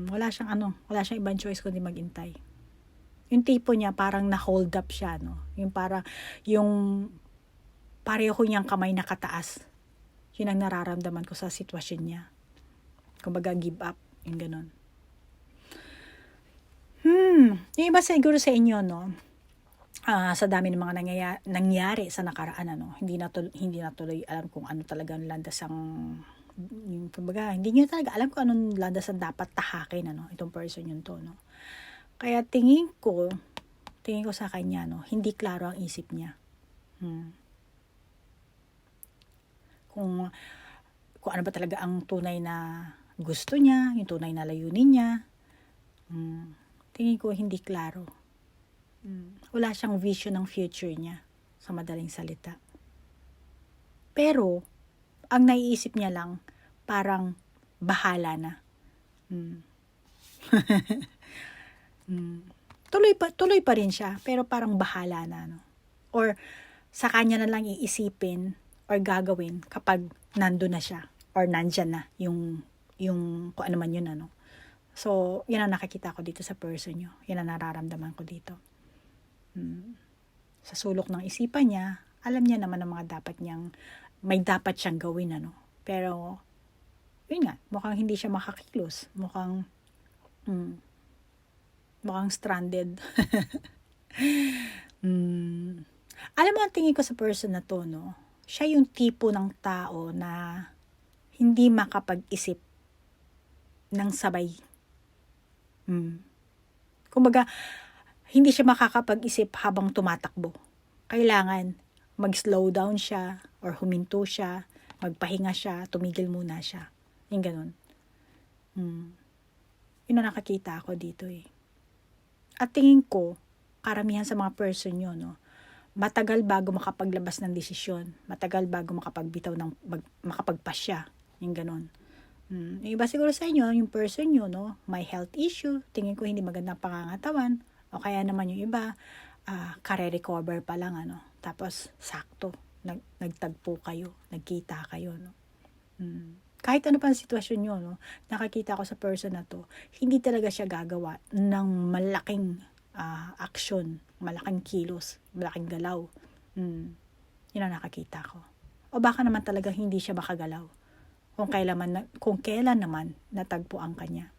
Wala siyang ibang choice kundi maghintay. Yung tipo niya, parang na-hold up siya, no? Yung pareho niyang kamay nakataas. Yun ang nararamdaman ko sa sitwasyon niya. Kumbaga, give up. Yung ganun. Yung iba siguro sa inyo, no? Sa dami ng mga nangyari sa nakaraan, ano? Hindi na tuloy alam kung ano talaga ang landas yung kumbaga, hindi niyo talaga alam kung anong landas ang dapat tahakin, ano? Itong person yun to, no? Kaya tingin ko sa kanya, no? Hindi klaro ang isip niya. Kung ano ba talaga ang tunay na gusto niya, yung tunay na layunin niya. Tingin ko hindi klaro. Wala siyang vision ng future niya, sa madaling salita. Pero, ang naiisip niya lang, parang bahala na. Tuloy pa rin siya, pero parang bahala na. No? Or, sa kanya na lang iisipin or gagawin kapag nando na siya or nandyan na yung kung ano man yun, ano. So, yan ang nakikita ko dito sa person nyo. Yan ang nararamdaman ko dito. Sa sulok ng isipan niya, alam niya naman ang mga may dapat siyang gawin, ano. Pero, yun nga, mukhang hindi siya makakilos. Mukhang stranded. Alam mo, ang tingin ko sa person na to, no, siya yung tipo ng tao na hindi makapag-isip ng sabay. Kumbaga, hindi siya makakapag-isip habang tumatakbo. Kailangan mag-slow down siya or huminto siya, magpahinga siya, tumigil muna siya. Yung ganun. Yun ang nakakita ako dito eh. At tingin ko, karamihan sa mga person nyo, no, matagal bago makapaglabas ng desisyon. Matagal bago makapagpasya. Yung ganun. Yung iba siguro sa inyo, yung person nyo, no, may health issue, tingin ko hindi magandang pangangatawan, o kaya naman yung iba, kare-recover pa lang, ano. Tapos, sakto, nagtagpo kayo, nagkita kayo, no. Kahit ano pa ang sitwasyon nyo, no, nakakita ko sa person na to, hindi talaga siya gagawa ng malaking action, malaking kilos, malaking galaw. Yun ang nakakita ko. O baka naman talaga hindi siya makagalaw. Kung kailan naman natagpuan kanya.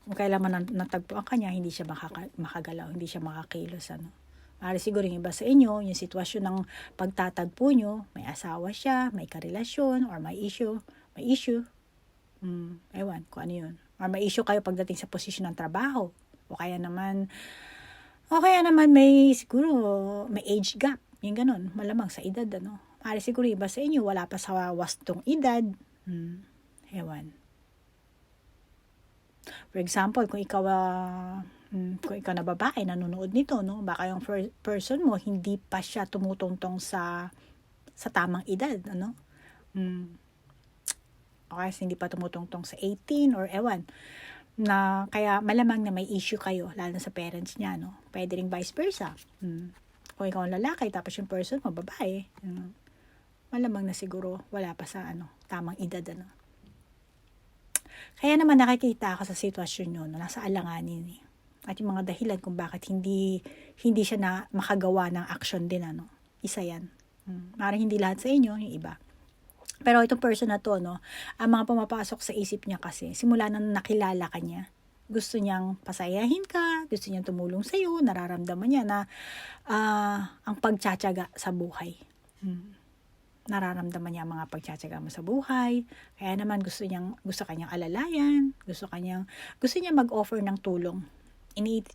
Kung kailan man natagpuan kanya, hindi siya makagalaw, hindi siya makakilos, ano. Maaari siguro yung iba sa inyo, yung sitwasyon ng pagtatagpo nyo, may asawa siya, may karelasyon, or may issue. Ewan, kung ano yun. Or may issue kayo pagdating sa posisyon ng trabaho. O kaya naman siguro, may age gap. Yung ganun, malamang sa edad, ano. Maaari siguro iba sa inyo, wala pa sa wastong edad. Ewan. For example, kung ikaw na babae, nanonood nito, no? Baka yung person mo, hindi pa siya tumutungtong sa tamang edad, ano? Okay, hindi pa tumutungtong sa 18 or ewan. Na kaya malamang na may issue kayo, lalo na sa parents niya, no? Pwede ring vice versa. Kung ikaw ang lalaki, tapos yung person mo, babae, malamang na siguro wala pa sa tamang edad, ano? Kaya naman nakikita ako sa sitwasyon nyo, no? Nasa alanganin, At yung mga dahilan kung bakit hindi siya na makagawa ng action din, ano? Isa yan. Maaaring hindi lahat sa inyo, yung iba. Pero itong person na to, no, ang mga pumapasok sa isip niya kasi, simula nang nakilala ka niya, gusto niyang pasayahin ka, gusto niyang tumulong sa iyo, nararamdaman niya na ang pagtsatsaga sa buhay. Nararamdaman niya ang mga pagtsatsaga mo sa buhay. Kaya naman gusto kanyang alalayan, gusto niya mag-offer ng tulong.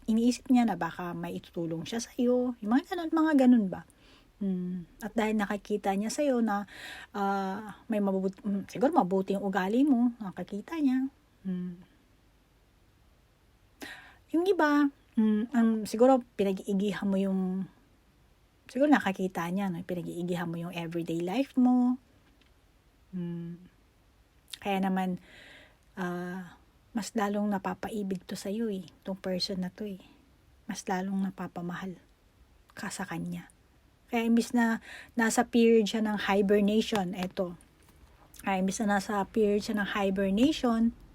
Iniisip niya na baka may itutulong siya sa iyo, yung mga ganun ba. At dahil nakikita niya sa iyo na may siguro mabuti yung ugali mo, nakikita niya. Yung iba, siguro pinag-iigihan mo siguro nakakita niya, no? Pinag-iigihan mo yung everyday life mo. Kaya naman, mas lalong napapaibig to sa iyo, itong person na to, Mas lalong napapamahal ka sa kanya. Kaya imbis na nasa period siya ng hibernation,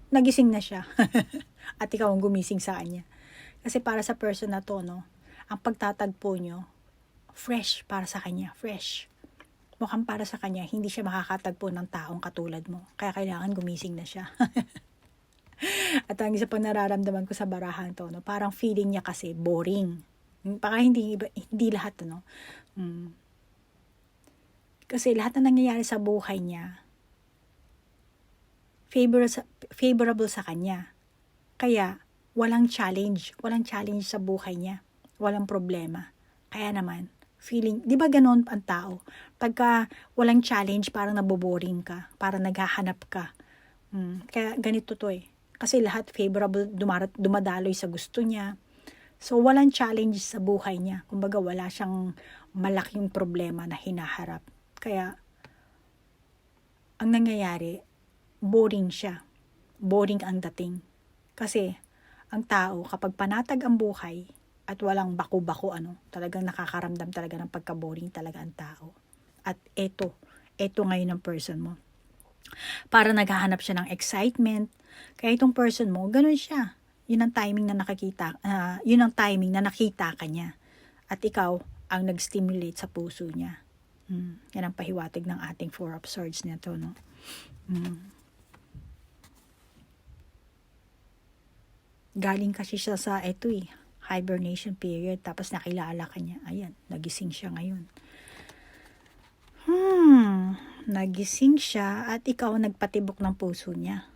nagising na siya. At ikaw ang gumising sa kanya. Kasi para sa person na to, no, ang pagtatagpo nyo, fresh para sa kanya, fresh. Mukhang para sa kanya, hindi siya makakatagpo ng taong katulad mo. Kaya kailangan gumising na siya. At ang isa pang nararamdaman ko sa barahan to, no, parang feeling niya kasi boring. Baka hindi lahat, ano. Kasi lahat na nangyayari sa buhay niya, favorable sa kanya. Kaya, walang challenge sa buhay niya. Walang problema. Kaya naman, di ba ganon ang tao? Pagka walang challenge, parang naboboring ka, parang naghahanap ka. Kaya ganito to, Kasi lahat favorable, dumadaloy sa gusto niya. So, walang challenge sa buhay niya. Kumbaga, wala siyang malaking problema na hinaharap. Kaya, ang nangyayari, boring siya. Boring ang dating. Kasi, ang tao, kapag panatag ang buhay, at walang baku-baku, talagang nakakaramdam talaga ng pagka-boring talaga ang tao. At eto ngayon ang person mo. Para naghahanap siya ng excitement. Kaya itong person mo, ganun siya. Yun ang timing na nakita ka niya. At ikaw ang nag-stimulate sa puso niya. Yan ang pahiwatig ng ating Four of Swords nito, no? Galing kasi siya sa hibernation period, tapos nakilala ka niya. Ayan, nagising siya ngayon. Nagising siya at ikaw nagpatibok ng puso niya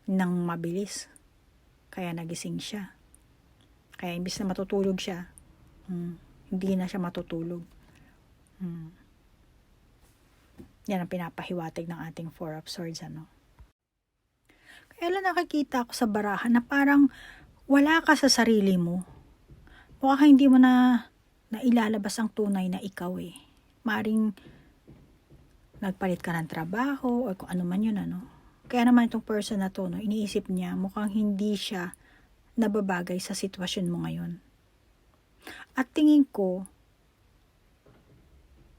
nang mabilis. Kaya nagising siya. Kaya imbis na matutulog siya, hindi na siya matutulog. Yan ang pinapahiwatig ng ating Four of Swords, ano. Kaya lang nakakita ako sa barahan na parang wala ka sa sarili mo. Baka hindi mo na ilalabas ang tunay na ikaw, Maaring nagpalit ka ng trabaho o kung ano man yun, ano. Kaya naman itong person na to, no, iniisip niya mukhang hindi siya nababagay sa sitwasyon mo ngayon. At tingin ko,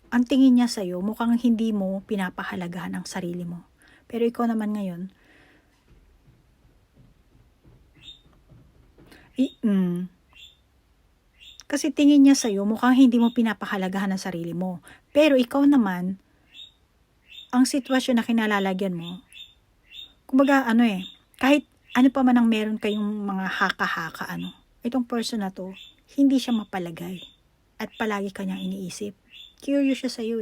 ang tingin niya sa'yo, mukhang hindi mo pinapahalagahan ang sarili mo. Pero ikaw naman ngayon, kasi tingin niya sa'yo, mukhang hindi mo pinapahalagahan ang sarili mo. Pero ikaw naman, ang sitwasyon na kinalalagyan mo, kumbaga kahit ano pa man ang meron kayong mga haka-haka, itong person na to, hindi siya mapalagay. At palagi kanyang iniisip. Curious siya sa'yo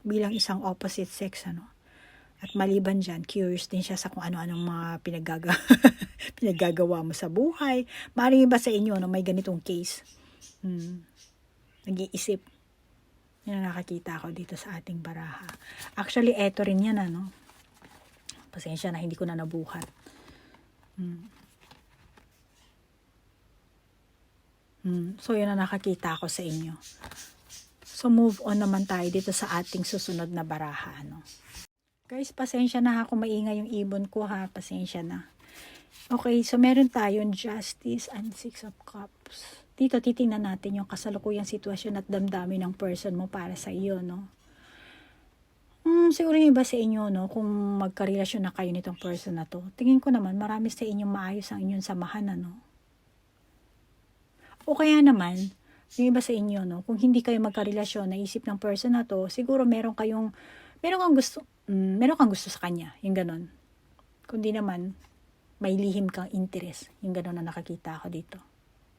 bilang isang opposite sex, At maliban dyan, curious din siya sa kung ano-anong mga pinaggagawa mo sa buhay. Maaaring iba sa inyo, may ganitong case. Nag-iisip. Yan ang nakakita ko dito sa ating baraha. Actually, eto rin yan, Pasensya na, hindi ko na nabuhat. So, yun ang nakakita ko sa inyo. So, move on naman tayo dito sa ating susunod na baraha, Guys, pasensya na kung maingay yung ibon ko, pasensya na. Okay, so meron tayong Justice and Six of Cups. Dito, titingnan natin yung kasalukuyang sitwasyon at damdamin ng person mo para sa iyo, Siguro yung iba sa inyo, kung magkarelasyon na kayo nitong person na to, tingin ko naman, marami sa inyong maayos ang inyong samahan, O kaya naman, yung iba sa inyo, kung hindi kayo magkarelasyon, naisip ng person na to, siguro meron kang gusto sa kanya, yung ganon. Kundi naman, may lihim kang interest, yung ganon na nakakita ko dito.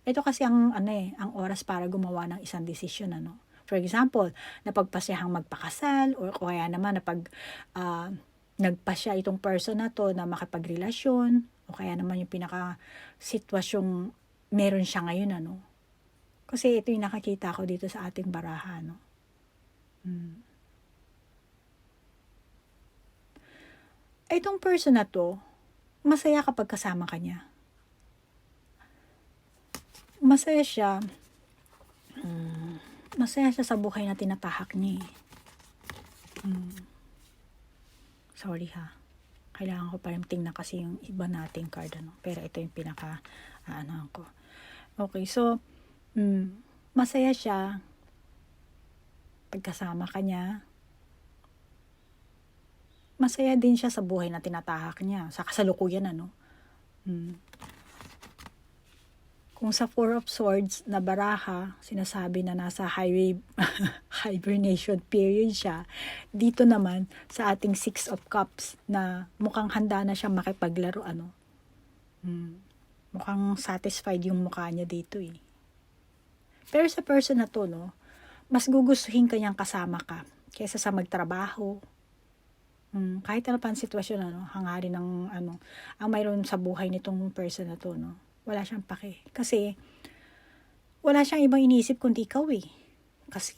Ito kasi ang oras para gumawa ng isang desisyon, For example, napagpasayahang magpakasal, o kaya naman nagpasya itong person na to na makipagrelasyon, o kaya naman yung pinaka-sitwasyong meron siya ngayon, Kasi ito yung nakakita ko dito sa ating baraha, Itong person na to, masaya kapag kasama ka niya. Masaya siya sa buhay na tinatahak niya. Sorry kailangan ko pa rin tingnan kasi yung iba nating card, pero ito yung pinaka ko. Okay, so masaya siya pagkasama ka niya. Masaya din siya sa buhay na tinatahak niya, sa kasalukuyan, Kung sa Four of Swords na baraha, sinasabi na nasa hibernation period siya, dito naman sa ating Six of Cups na mukhang handa na siya makipaglaro, Mukhang satisfied yung mukha niya dito, Pero sa person na to, mas gugustuhin kanyang kasama ka kaysa sa magtrabaho. Kahit ano pa ang sitwasyon, hangarin ng ang mayroon sa buhay nitong person na to, wala siyang pake. Kasi, wala siyang ibang iniisip kundi ikaw, Kasi,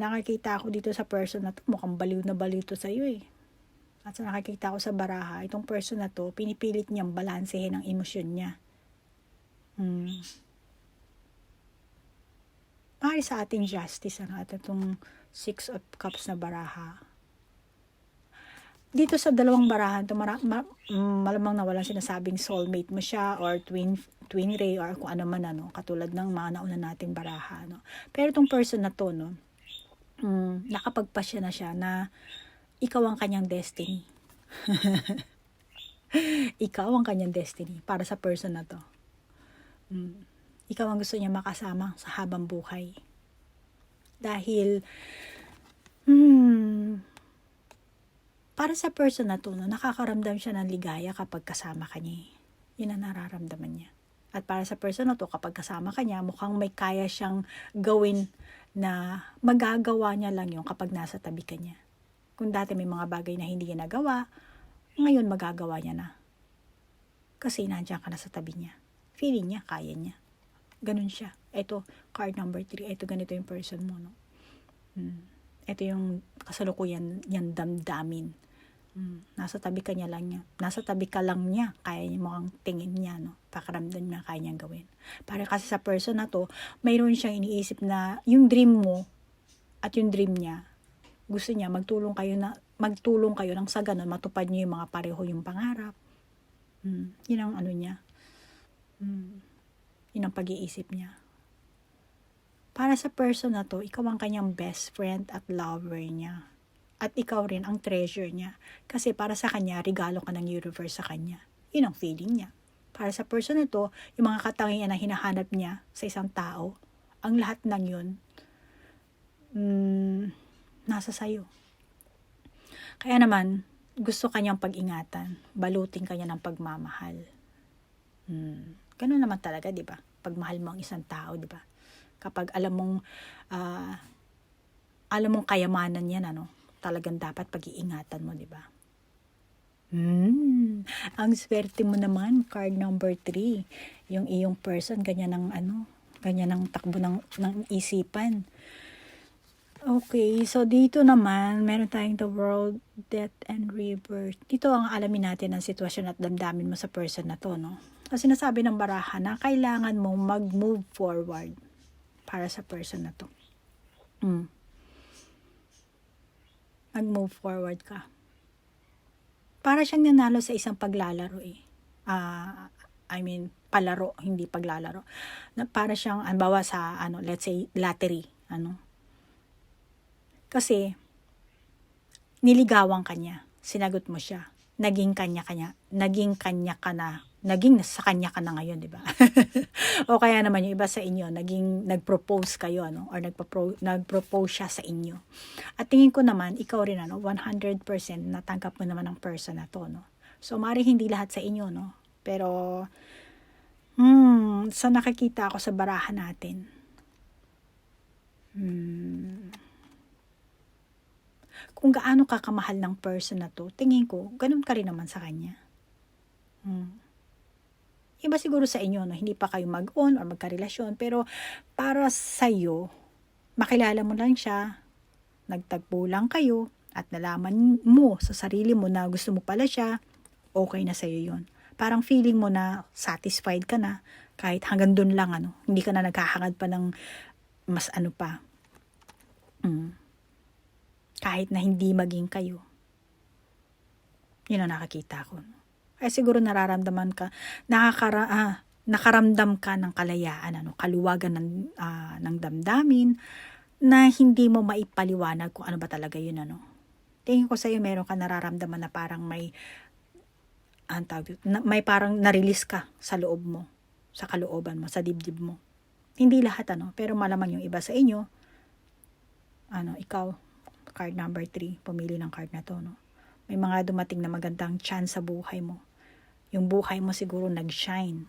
nakikita ako dito sa person na to, mukhang baliw na baliw to sa'yo, At sa nakikita ko sa baraha, itong person na to, pinipilit niyang balansehin ang emosyon niya. Maaari sa ating justice, at itong Six of Cups na baraha. Dito sa dalawang barahan, malamang na walang sinasabing soulmate mo siya or twin ray or kung ano man, katulad ng mga nauna nating baraha, Pero itong person na to, nakapagpasya na siya na ikaw ang kanyang destiny. Ikaw ang kanyang destiny para sa person na to. Ikaw ang gusto niya makasama sa habang buhay. Dahil, para sa person na to, nakakaramdam siya ng ligaya kapag kasama ka niya. Yun ang nararamdaman niya. At para sa person na to, kapag kasama ka niya, mukhang may kaya siyang gawin na magagawa niya lang yun kapag nasa tabi ka niya. Kung dati may mga bagay na hindi niya nagawa, ngayon magagawa niya na. Kasi nandiyan ka na sa tabi niya. Feeling niya, kaya niya. Ganun siya. Ito, card number 3. Ito, ganito yung person mo, Ito yung kasalukuyan niyang damdamin. Nasa tabi ka lang niya, kaya niya mo ang tingin niya, pakaramdam niya kaya niyang gawin. Para kasi sa person na to, mayroon siyang iniisip na yung dream mo at yung dream niya, gusto niya magtulong kayo nang sa ganun matupad niyo yung mga pareho yung pangarap. Yun ang niya. Yun ang pag-iisip niya. Para sa person na to, ikaw ang kanyang best friend at lover niya. At ikaw rin ang treasure niya. Kasi para sa kanya, regalo ka ng universe sa kanya. Yun ang feeling niya. Para sa person na to, yung mga katangian na hinahanap niya sa isang tao, ang lahat ng yun, nasa sayo. Kaya naman, gusto kanyang pag-ingatan. Balutin kanya ng pagmamahal. Ganun naman talaga, di ba? Pagmahal mo ang isang tao, di ba? Kapag alam mong kayamanan yan, talagang dapat pag-iingatan mo, di ba? Ang swerte mo naman, card number 3. Yung iyong person, ganyan ang takbo ng isipan. Okay, so dito naman, meron tayong the world, death, and rebirth. Dito ang alamin natin ang sitwasyon at damdamin mo sa person na to, no? Kasi sinasabi ng baraha na kailangan mong mag-move forward para sa person na to. Mag-move forward ka. Para siyang nanalo sa isang paglalaro eh. Palaro, hindi paglalaro. Para siyang, bawa sa, let's say, lottery. Kasi, niligawan ka niya. Sinagot mo siya. Naging sa kanya ka na ngayon, di ba? O kaya naman yung iba sa inyo, nag-propose kayo, or nag-propose siya sa inyo. At tingin ko naman, ikaw rin, 100% natanggap mo naman ang person na to, no? So, maaaring hindi lahat sa inyo, no? Pero, sa nakikita ako sa baraha natin, kung gaano ka kamahal ng person na to, tingin ko, ganun ka rin naman sa kanya. Iba siguro sa inyo, no? Hindi pa kayo mag-on or magkarelasyon, pero para sa'yo, makilala mo lang siya, nagtagpo lang kayo, at nalaman mo sa sarili mo na gusto mo pala siya, okay na sa'yo yun. Parang feeling mo na satisfied ka na, kahit hanggang dun lang, hindi ka na nagkahangad pa ng mas pa. Kahit na hindi maging kayo. Yun ang nakakita ko. Ay siguro nakaramdam ka ng kalayaan, kaluwagan ng damdamin na hindi mo maipaliwanag kung ano ba talaga yun, Tingin ko sa'yo meron ka nararamdaman na parang may parang na-release ka sa loob mo, sa kalooban mo, sa dibdib mo. Hindi lahat, pero malamang yung iba sa inyo, ikaw, card number 3, pumili ng card na to, May mga dumating na magandang chance sa buhay mo. Yung buhay mo siguro nag-shine.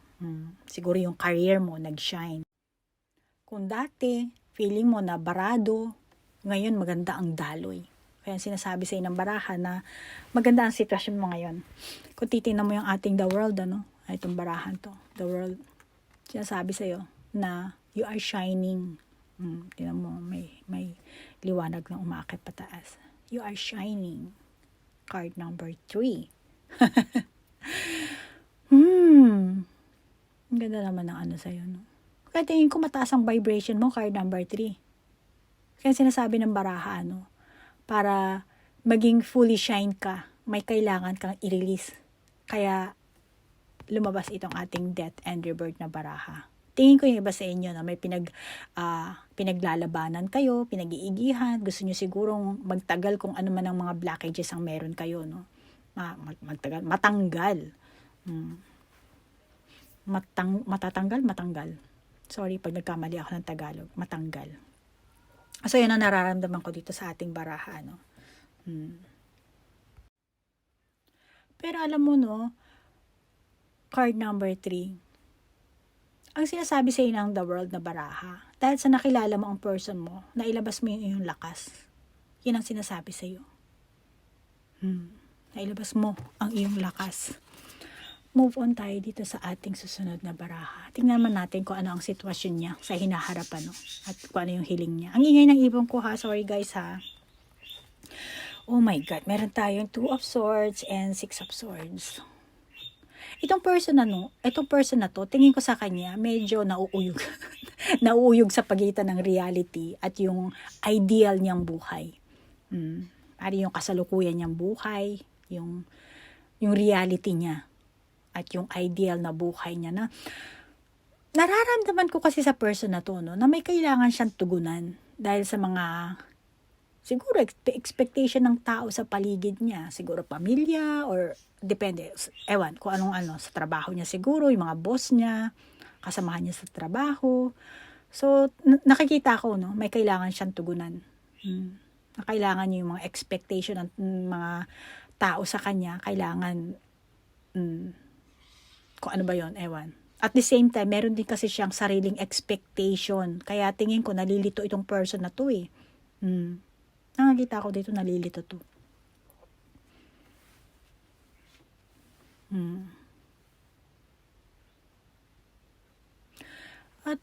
Siguro yung career mo nag-shine. Kung dati, feeling mo na barado, ngayon maganda ang daloy. Kaya sinasabi sa ng baraha na maganda ang sitwasyon mo ngayon. Kung titingnan mo yung ating the world, itong barahan to, the world, sinasabi sa'yo na you are shining. Tingnan mo, may liwanag na umaakit pataas. You are shining. Card number 3. Ang ganda naman ng sa'yo, Kaya tingin ko mataas ang vibration mo, card number 3. Kaya sinasabi ng baraha, para maging fully shine ka, may kailangan kang i-release. Kaya lumabas itong ating death and rebirth na baraha. Tingin ko yung iba sa inyo na may pinaglalabanan kayo, pinag-iigihan, gusto nyo sigurong magtagal kung ano man ang mga blockages ang meron kayo, matanggal. Matanggal. Sorry pag nagkamali ako ng Tagalog. Matanggal. So, yun ang nararamdaman ko dito sa ating baraha, Pero alam mo, card number 3, ang sinasabi sa inyo ng the world na baraha, dahil sa nakilala mo ang person mo, nailabas mo yung iyong lakas. Yun ang sinasabi sa iyo. Nailabas mo ang iyong lakas. Move on tayo dito sa ating susunod na baraha. Tingnan naman natin kung ano ang sitwasyon niya sa hinaharap, at kung ano yung hiling niya. Ang ingay ng ibon ko, sorry guys, Oh my God, meron tayong 2 of Swords and 6 of Swords. Itong person na to, tingin ko sa kanya, medyo nauuyog. Nauuyog sa pagitan ng reality at yung ideal niyang buhay. Ari yung kasalukuyan niyang buhay, yung reality niya, at yung ideal na buhay niya na nararamdaman ko kasi sa person na to, no, na may kailangan siyang tugunan dahil sa mga siguro expectation ng tao sa paligid niya, siguro pamilya or depende, ewan kung anong sa trabaho niya siguro, yung mga boss niya, kasamahan niya sa trabaho. So nakikita ko, no, may kailangan siyang tugunan. Na kailangan niya yung mga expectation ng mga tao sa kanya, kailangan kung ano ba yon, ewan. At the same time, meron din kasi siyang sariling expectation. Kaya tingin ko nalilito itong person na to eh. Nakakita ko dito nalilito to. At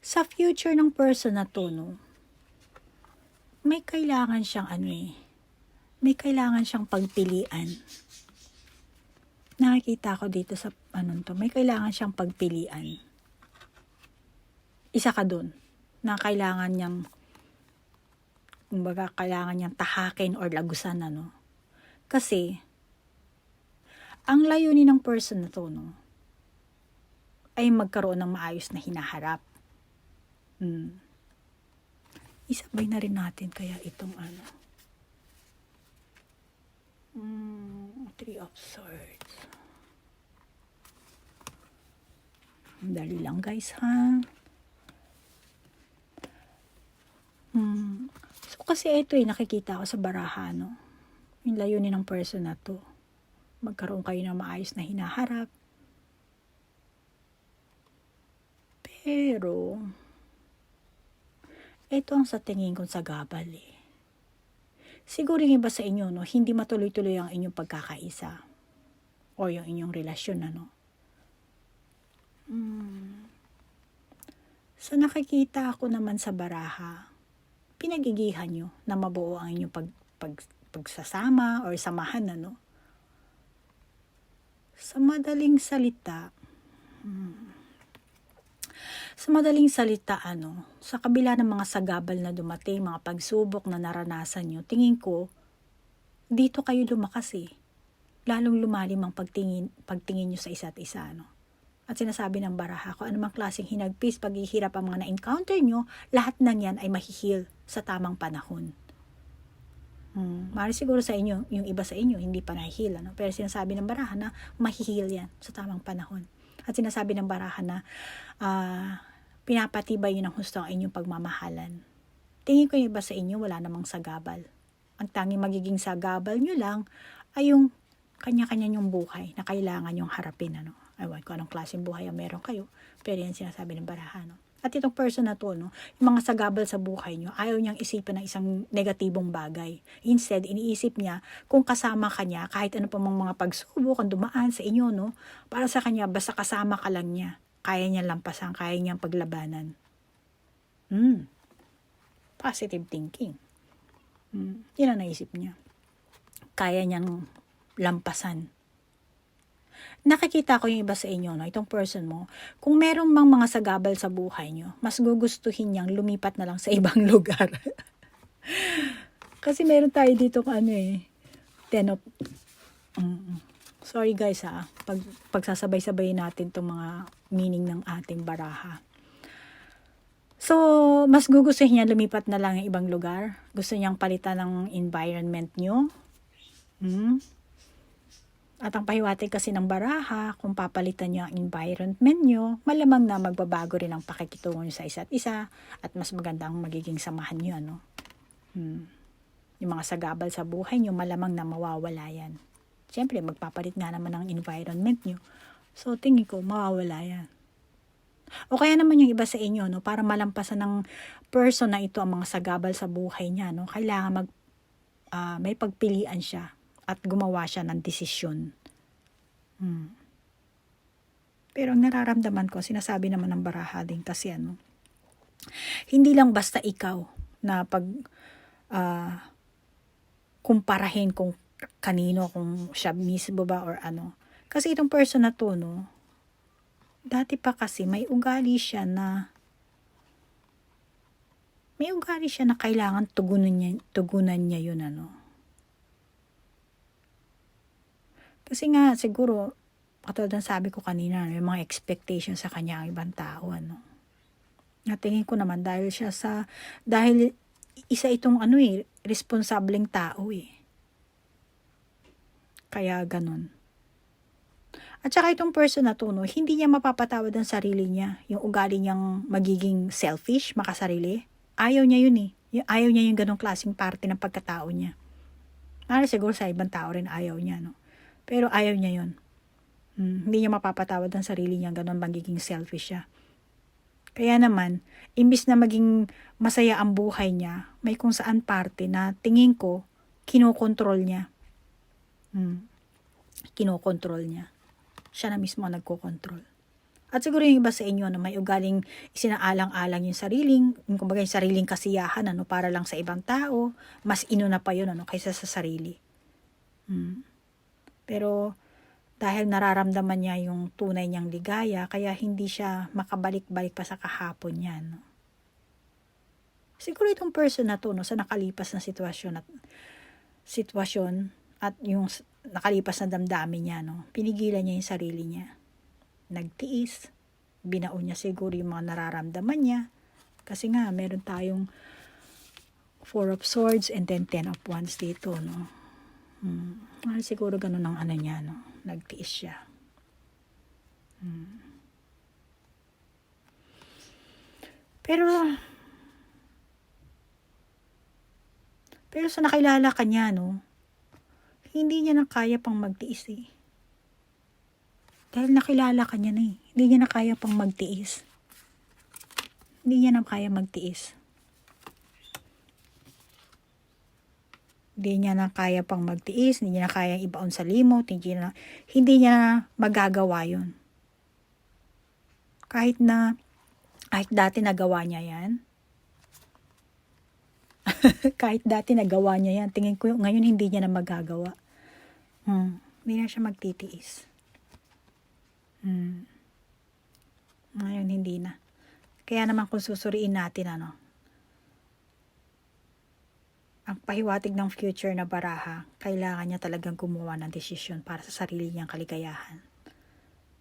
sa future ng person na to, no, may kailangan siyang may kailangan siyang pagpilian. Nakikita ko dito sa may kailangan siyang pagpilian. Isa ka dun na kailangan niyang, kumbaga, kailangan niyang tahakin or lagusan, Kasi, ang layunin ng person na to, no, ay magkaroon ng maayos na hinaharap. Isabay na rin natin kaya itong Three of Swords. Dali lang guys, ha? So kasi ito nakikita ko sa baraha, no? Yung layunin ng person na to. Magkaroon kayo ng maayos na hinaharap. Pero, ito ang sa tingin kong sagabal eh. Siguro yung iba sa inyo, no, hindi matuloy-tuloy ang inyong pagkakaisa. O yung inyong relasyon, So nakikita ako naman sa baraha, pinagigihan nyo na mabuo ang inyong pagsasama or samahan, Sa madaling salita, sa kabila ng mga sagabal na dumating, mga pagsubok na naranasan nyo, tingin ko, dito kayo lumakas eh. Lalong lumalim ang pagtingin nyo sa isa't isa, At sinasabi ng baraha, kung anumang klaseng hinagpis, paghihirap ang mga na-encounter nyo, lahat ng yan ay mahihil sa tamang panahon. Mari siguro sa inyo, yung iba sa inyo, hindi pa nahihil, Pero sinasabi ng baraha na mahihil yan sa tamang panahon. At sinasabi ng baraha na pinapatibay yun ng husto ang inyong pagmamahalan. Tingin ko yung iba sa inyo, wala namang sagabal. Ang tanging magiging sagabal nyo lang ay yung kanya-kanya nyong buhay na kailangan nyong harapin, Ewan ko anong klaseng buhay ang meron kayo, pero yan sinasabi ng baraha, At itong person na to, yung mga sagabal sa buhay nyo, ayaw niyang isipin ng isang negatibong bagay. Instead, iniisip niya kung kasama ka niya, kahit ano pa mga pagsubok ang dumaan sa inyo, para sa kanya, basta kasama ka lang niya, kaya niyang lampasan, kaya niyang paglabanan. Positive thinking. Yun ang naisip niya. Kaya niyang lampasan. Nakikita ko yung iba sa inyo, itong person mo, kung merong mga sagabal sa buhay nyo, mas gugustuhin niyang lumipat na lang sa ibang lugar. Kasi meron tayo dito sorry guys pagsasabay-sabay natin itong mga meaning ng ating baraha. So, mas gugustuhin niya lumipat na lang ng ibang lugar. Gusto niyang palitan ng environment nyo. At ang pahiwatig kasi ng baraha, kung papalitan nyo ang environment nyo, malamang na magbabago rin ang pakikitungo nyo sa isa't isa at mas maganda ang magiging samahan nyo, Yung mga sagabal sa buhay nyo, malamang na mawawala yan. Siyempre, magpapalit nga naman ang environment nyo. So, tingin ko, mawawala yan. O kaya naman yung iba sa inyo, para malampasan ng person na ito ang mga sagabal sa buhay niya, kailangan may pagpilian siya at gumawa siya ng desisyon. Pero ang nararamdaman ko, sinasabi naman ng baraha din kasi hindi lang basta ikaw na kumparahin kung kanino, kung siya mismo ba or ano. Kasi itong person na to, dati pa kasi may ugali siya na kailangan tugunan niya yun, Kasi nga, siguro, Katulad ng sabi ko kanina, may mga expectation sa kanya ang ibang tao, ano. Natingin ko naman dahil isa itong responsableng tao eh. Kaya ganun. At saka itong person na to, no, hindi niya mapapatawad ang sarili niya. Yung ugali niyang magiging selfish, makasarili. Ayaw niya yun eh. Ayaw niya yung ganong klaseng parte ng pagkatao niya. Siguro sa ibang tao rin ayaw niya, no. Pero ayaw niya yun. Hindi niya mapapatawad ang sarili niya, ganon magiging selfish siya. Kaya naman, imbis na maging masaya ang buhay niya, may kung saan parte na tingin ko, kinokontrol niya. Kinokontrol niya. Siya na mismo ang nagkokontrol. At siguro yung iba sa inyo na may ugaling isinaalang-alang yung sariling kasiyahan, para lang sa ibang tao, mas inuna pa yun, kaysa sa sarili. Pero, dahil nararamdaman niya yung tunay niyang ligaya, kaya hindi siya makabalik-balik pa sa kahapon niya, no? Siguro itong person na to, sa nakalipas na sitwasyon at yung nakalipas na damdamin niya, pinigilan niya yung sarili niya. Nagtiis, binaon niya siguro yung mga nararamdaman niya. Kasi nga, meron tayong 4 of Swords and then 10 of Wands dito, no? Siguro ganun ang niya, no? Nagtiis siya. Pero sa nakilala ka niya, no, hindi niya na kaya pang magtiis eh. Dahil nakilala ka niya na eh. Hindi niya na kaya pang magtiis. Hindi niya na kaya magtiis. Hindi niya na kaya pang magtiis, hindi niya na kaya ibaon sa limot, hindi niya magagawa yun. Kahit dati nagawa niya yan, tingin ko ngayon hindi niya na magagawa. Hindi na siya magtitiis. Ngayon hindi na. Kaya naman kung susuriin natin, ang pahiwatig ng future na baraha, kailangan niya talagang gumawa ng desisyon para sa sarili niyang kaligayahan.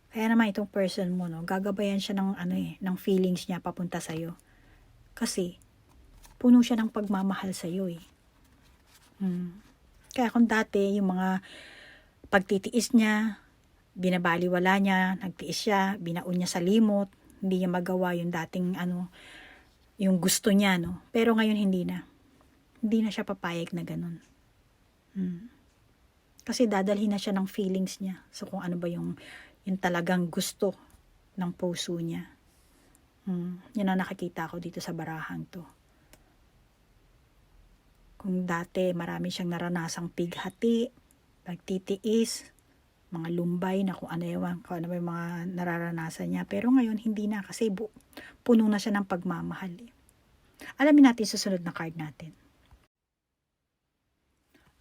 Kaya naman itong person mo, gagabayan siya ng feelings niya papunta sa'yo. Kasi, puno siya ng pagmamahal sa'yo eh. Kaya kung dati, yung mga pagtitiis niya, binabaliwala niya, nagtiis siya, binaon niya sa limot, hindi niya magawa yung dating yung gusto niya, no? Pero ngayon hindi na. Hindi na siya papayag na ganun. Kasi dadalhin na siya ng feelings niya. So kung ano ba yung talagang gusto ng puso niya. Yan ang nakikita ko dito sa barahang to. Kung dati marami siyang naranasang pighati, pagtitiis, mga lumbay na kung ano yung mga nararanasan niya. Pero ngayon hindi na kasi puno na siya ng pagmamahal. Alamin natin susunod na card natin.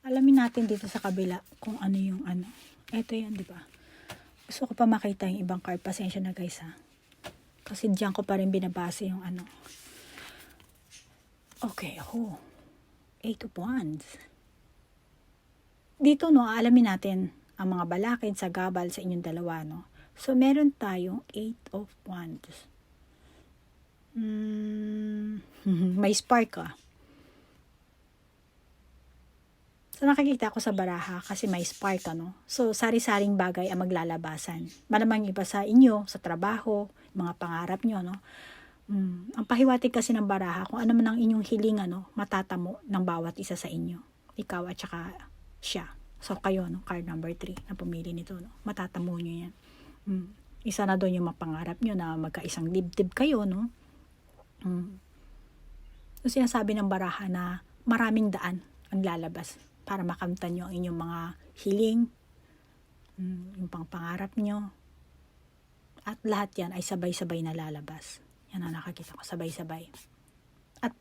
Alamin natin dito sa kabila kung ano yung Ito yan, di ba? Gusto ko pa makita yung ibang card. Pasensya na guys ha. Kasi diyan ko pa rin binabase yung Okay, Eight of Wands. Dito, alamin natin ang mga balakid sa gabal sa inyong dalawa, So, meron tayong 8 of Wands. May spark So, nakikita ko sa baraha kasi may spark, So, sari-saring bagay ang maglalabasan. Malamang iba sa inyo, sa trabaho, mga pangarap nyo, Ang pahiwatig kasi ng baraha, kung ano man ang inyong hiling, matatamo ng bawat isa sa inyo. Ikaw at saka siya. So, kayo, card number 3 na pumili nito, matatamo nyo yan. Isa na doon yung mapangarap nyo na magkaisang dibdib kayo, So, sinasabi ng baraha na maraming daan ang lalabas para makamtan nyo ang inyong mga hiling, yung pangpangarap nyo. At lahat yan ay sabay-sabay na lalabas. Yan ang nakakita ko, sabay-sabay. At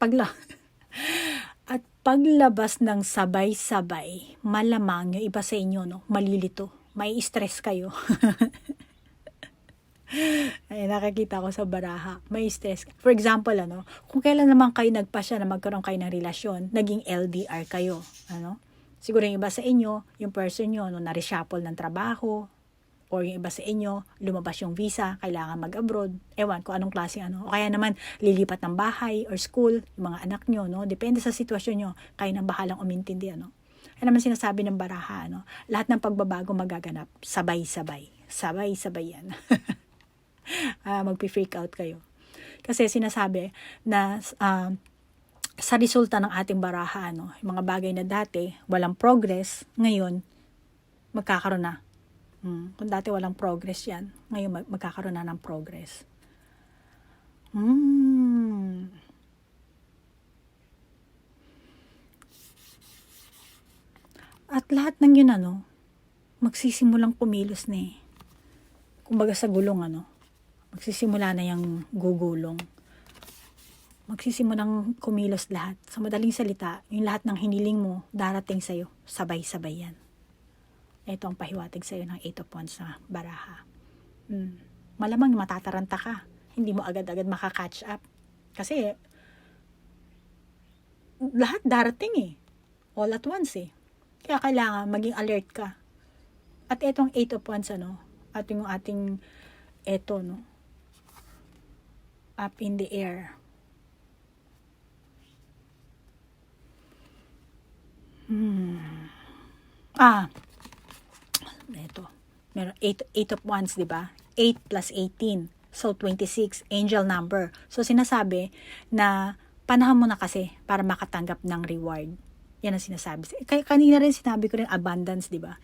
paglabas ng sabay-sabay, malamang yung iba sa inyo, malilito. May stress kayo. Ay, nakakita ko sa baraha. May stress. For example, kung kailan naman kayo nagpasya na magkaroon kayo ng relasyon, naging LDR kayo. Siguro yung iba sa inyo, yung person nyo, na-reshuffle ng trabaho, or yung iba sa inyo, lumabas yung visa, kailangan mag-abroad, ewan kung anong klase o kaya naman lilipat ng bahay or school, yung mga anak nyo, no? Depende sa sitwasyon nyo, kayo nang bahalang umintindi, Ano naman sinasabi ng baraha, lahat ng pagbabago magaganap, sabay-sabay. Sabay-sabay yan. Magpi-freak out kayo. Kasi sinasabi na sa resulta ng ating baraha, yung mga bagay na dati, walang progress, ngayon, magkakaroon na. Kung dati walang progress yan, ngayon magkakaroon na ng progress. At lahat ng yun, magsisimulang kumilos na eh. Kumbaga sa gulong, magsisimula na yung gugulong. Magsisimulang kumilos lahat. Sa madaling salita, yung lahat ng hiniling mo, darating sa'yo, sabay-sabay yan. Ito ang pahiwatig sa'yo ng 8 of Wands na baraha. Malamang matataranta ka. Hindi mo agad-agad makakatch up. Kasi, lahat darating eh. All at once eh. Kaya kailangan maging alert ka. At itong 8 of Wands, at yung ating eto, up in the air. Ito. Meron 8 of Wands, di ba? 8 plus 18. So, 26. Angel number. So, sinasabi na panahon mo na kasi para makatanggap ng reward. Yan ang sinasabi. Kanina rin sinabi ko rin abundance, di ba?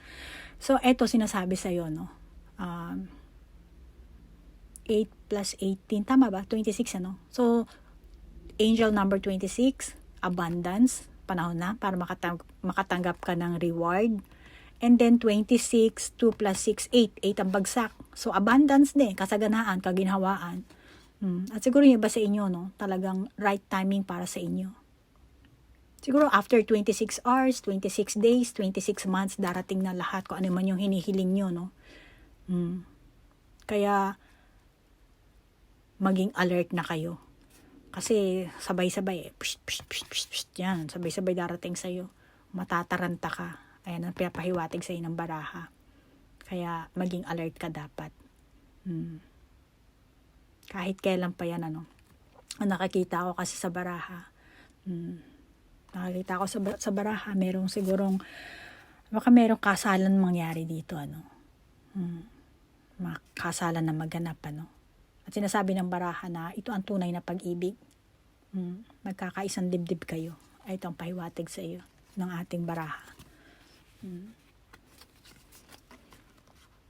So, ito sinasabi sa'yo, 8 plus 18. Tama ba? 26, So, angel number 26, abundance, panahon na para makatanggap ka ng reward. And then 26, 2 plus 6, 8. 8 ang bagsak. So, abundance din, kasaganaan, kaginhawaan. At siguro yung iba sa inyo, talagang right timing para sa inyo. Siguro after 26 hours, 26 days, 26 months, darating na lahat kung ano man yung hinihiling nyo, Kaya, maging alert na kayo. Kasi sabay-sabay, yan, sabay-sabay darating sa'yo. Matataranta ka. Ayan ang pinapahiwatig sa'yo ng baraha. Kaya maging alert ka dapat. Kahit kailan pa yan, Ang nakakita ko kasi sa baraha. Nakakita ko sa baraha, merong sigurong, baka merong kasalan mangyari dito, Mga kasalan na maganap, At sinasabi ng baraha na ito ang tunay na pag-ibig. Magkakaisang dibdib kayo. Ay, ito ang pahiwatig sa iyo ng ating baraha.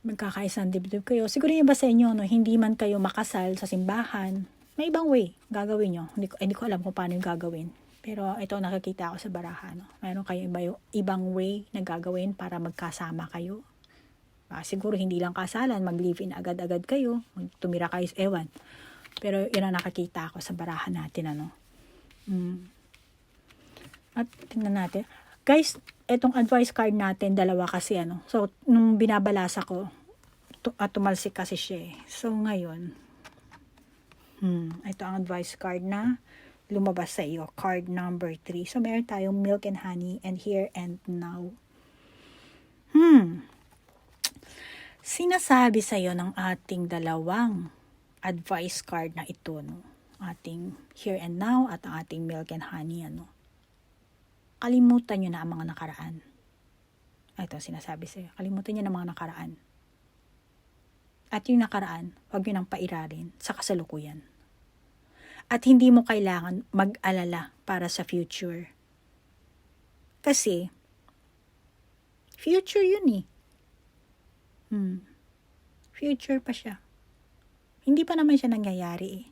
Magkakaisang dibdib kayo. Siguro yung ba sa inyo, hindi man kayo makasal sa simbahan, may ibang way gagawin nyo. Hindi ko alam kung paano yung gagawin. Pero ito nakikita ko sa baraha. Mayroon kayo ibang way na gagawin para magkasama kayo. Siguro hindi lang kasalan, mag-live-in agad-agad kayo, tumira kayo sa ewan. Pero yun ang nakakita ko sa barahan natin, At tingnan natin. Guys, etong advice card natin, dalawa kasi, So, nung binabalasa ko, tumalsik kasi siya eh. So, ngayon, ito ang advice card na lumabas sa iyo. Card number 3. So, meron tayong milk and honey and here and now. Sinasabi sa iyo ng ating dalawang advice card na ito, ating here and now at ang ating milk and honey, kalimutan nyo na ang mga nakaraan. Ito sinasabi sa iyo, kalimutan nyo na ang mga nakaraan. At yung nakaraan, huwag nyo nang pairalin sa kasalukuyan. At hindi mo kailangan mag-alala para sa future. Kasi, future yun eh. Future pa siya. Hindi pa naman siya nangyayari eh.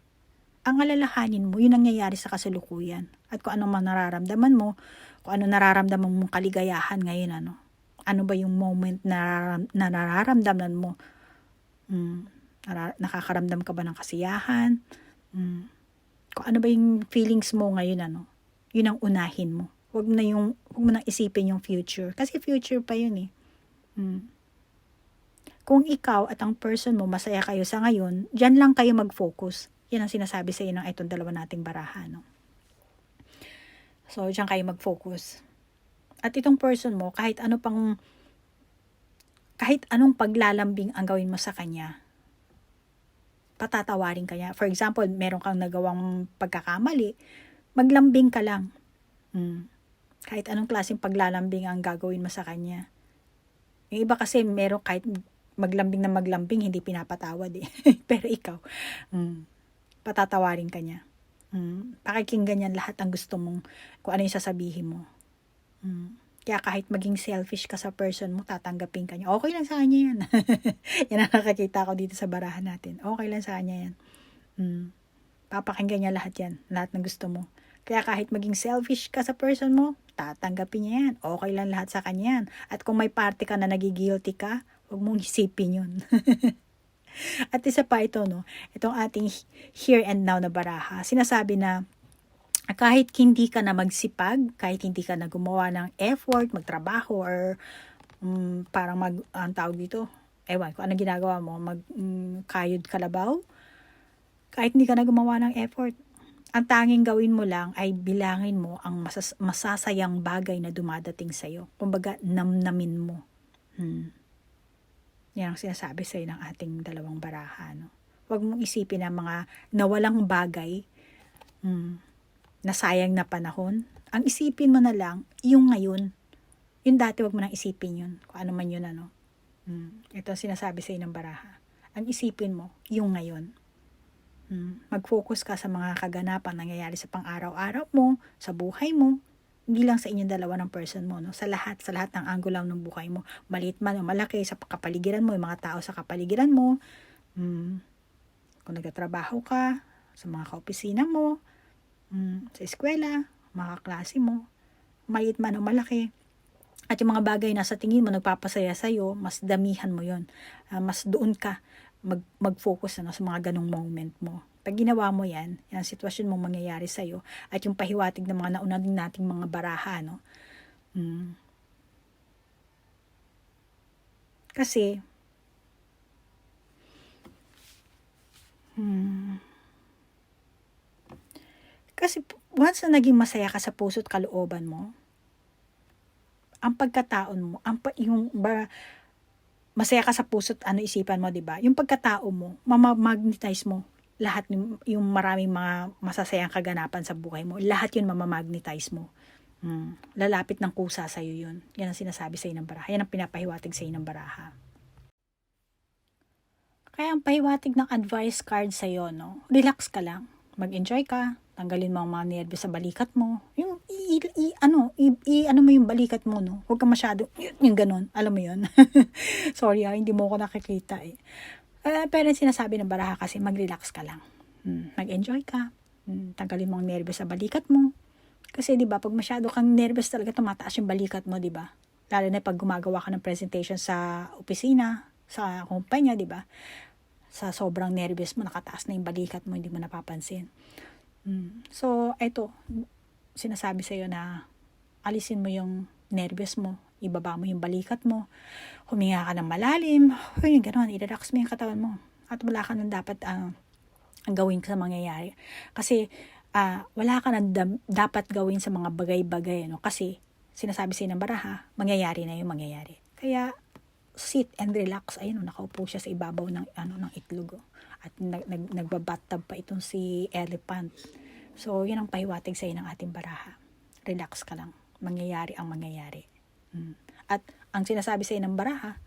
Ang alalahanin mo, yun nangyayari sa kasalukuyan. At kung ano man nararamdaman mo, kung ano nararamdaman mong kaligayahan ngayon, ano ba yung moment na nararamdaman mo? Nakakaramdam ka ba ng kasiyahan? Kung ano ba yung feelings mo ngayon, yun ang unahin mo. Huwag mo nang isipin yung future. Kasi future pa yun eh. Kung ikaw at ang person mo masaya kayo sa ngayon, dyan lang kayo mag-focus. Yan ang sinasabi sa iyo ng itong dalawa nating baraha, So, dyan kayo mag-focus. At itong person mo, kahit kahit anong paglalambing ang gawin mo sa kanya, patatawarin ka niya. For example, meron kang nagawang pagkakamali, maglambing ka lang. Kahit anong klaseng paglalambing ang gagawin mo sa kanya. Yung iba kasi meron kahit maglambing na maglambing, hindi pinapatawad eh. Pero ikaw, patatawarin ka niya. Pakikinggan niya lahat ang gusto mong, kung ano yung sasabihin mo. Kaya kahit maging selfish ka sa person mo, tatanggapin ka niya. Okay lang sa kanya yan. Yan ang nakakita ko dito sa barahan natin. Okay lang sa kanya yan. Papakinggan niya lahat yan. Lahat ng gusto mo. Kaya kahit maging selfish ka sa person mo, tatanggapin niya yan. Okay lang lahat sa kanya yan. At kung may party ka na nagigilty ka, huwag mong isipin yun. At isa pa ito, no? Itong ating here and now na baraha. Sinasabi na, kahit hindi ka na magsipag, kahit hindi ka na gumawa ng effort, magtrabaho, or parang ang tawag dito, ewan, kung ano ginagawa mo, kayod kalabaw, kahit hindi ka na gumawa ng effort, ang tanging gawin mo lang ay bilangin mo ang masasayang bagay na dumadating sa'yo. Kumbaga, namnamin mo. Yan ang sinasabi sa'yo ng ating dalawang baraha. No? Huwag mong isipin ang mga nawalang bagay, nasayang na panahon. Ang isipin mo na lang, yung ngayon. Yung dati, wag mo nang isipin yun. Kung ano man yun, ano. Ito ang sinasabi sa'yo ng baraha. Ang isipin mo, yung ngayon. Mag-focus ka sa mga kaganapan nangyayari sa pang-araw-araw mo, sa buhay mo. Hindi lang sa inyong dalawa ng person mo, no? Sa lahat ng angulo ng buhay mo. Maliit man o malaki, sa kapaligiran mo, yung mga tao sa kapaligiran mo. Kung nagtatrabaho ka, sa mga kaopisina mo, sa eskwela, mga klase mo, maliit man o malaki. At yung mga bagay na sa tingin mo nagpapasaya sa'yo, mas damihan mo yon. Mas doon ka mag-focus sa mga ganong moment mo. Pag ginawa mo yan, yung sitwasyon mong mangyayari sa'yo, at yung pahiwatig ng mga nauna din nating mga baraha, no? Kasi, kasi once na naging masaya ka sa puso't kalooban mo, ang pagkataon mo, masaya ka sa puso't isipan mo, 'di ba? Yung pagkatao mo, mamamagnetize mo lahat yung maraming mga masasayang kaganapan sa buhay mo. Lahat 'yun mamamagnetize mo. Lalapit ng kusa sa iyo 'yun. Yan ang sinasabi sa ng baraha. Yan ang pinapahiwatig sa ng baraha. Kaya ang pahiwatig ng advice card sa iyo, no? Relax ka lang. Mag-enjoy ka. Tanggalin mo ang mga nervyos sa balikat mo. Yung ano mo yung balikat mo, no? Huwag ka masyado yung ganun. Alam mo yun? Sorry hindi mo ko nakikita eh. Pero sinasabi ng baraha kasi mag-relax ka lang. Mag-enjoy ka. Tanggalin mo ang nervyos sa balikat mo. Kasi 'di ba, pag masyado kang nervous talaga, tumataas yung balikat mo, 'di ba? Lalo na pag gumagawa ka ng presentation sa opisina, sa kumpanya, 'di ba? Sa sobrang nervous mo, nakataas na yung balikat mo, hindi mo napapansin. So, eto, sinasabi sa'yo na alisin mo yung nervous mo, ibaba mo yung balikat mo, huminga ka ng malalim, yung gano'n, i-relax mo yung katawan mo. At wala ka nang dapat gawin sa mangyayari. Kasi, wala ka nang dapat gawin sa mga bagay-bagay, no? Kasi, sinasabi sa'yo ng baraha, mangyayari na yung mangyayari. Kaya, sit and relax. Ayun, nakaupo siya sa ibabaw ng itlog. At nagbabathtub pa itong si elephant. So, yun ang pahiwatig sa'yo ng ating baraha. Relax ka lang. Mangyayari ang mangyayari. At ang sinasabi sa'yo ng baraha,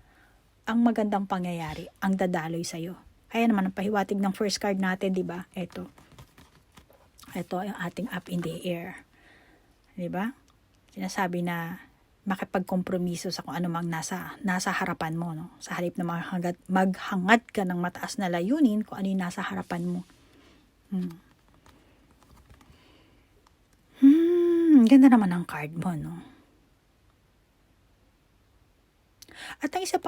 ang magandang pangyayari, ang dadaloy sa'yo. Kaya naman ang pahiwatig ng first card natin, di ba? Ito ang ating up in the air. Di ba? Sinasabi na makipagkompromiso sa kung ano mang nasa harapan mo, no? Sa halip na maghangad ka ng mataas na layunin, kung ano yung nasa harapan mo. Ganda naman ang card mo, no? At ang isa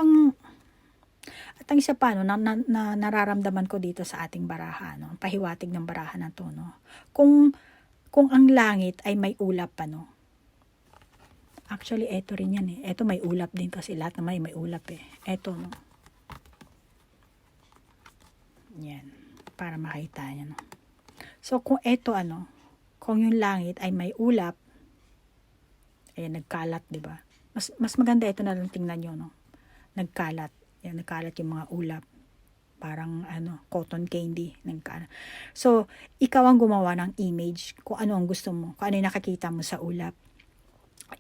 pa, no, na nararamdaman ko dito sa ating baraha, no? Pahiwatig ng baraha na to, no? Kung ang langit ay may ulap pa, no? Actually, eto rin yan eh. Eto may ulap din kasi lahat naman may ulap eh. Eto, no? Yan. Para makita nyo, no? So, kung eto, kung yung langit ay may ulap, ayan, nagkalat, di ba? Mas maganda ito na lang tingnan nyo, no? nagkalat. Yan, nagkalat yung mga ulap. Parang cotton candy. Nagkalat. So, ikaw ang gumawa ng image kung ano ang gusto mo, kung ano yung nakakita mo sa ulap.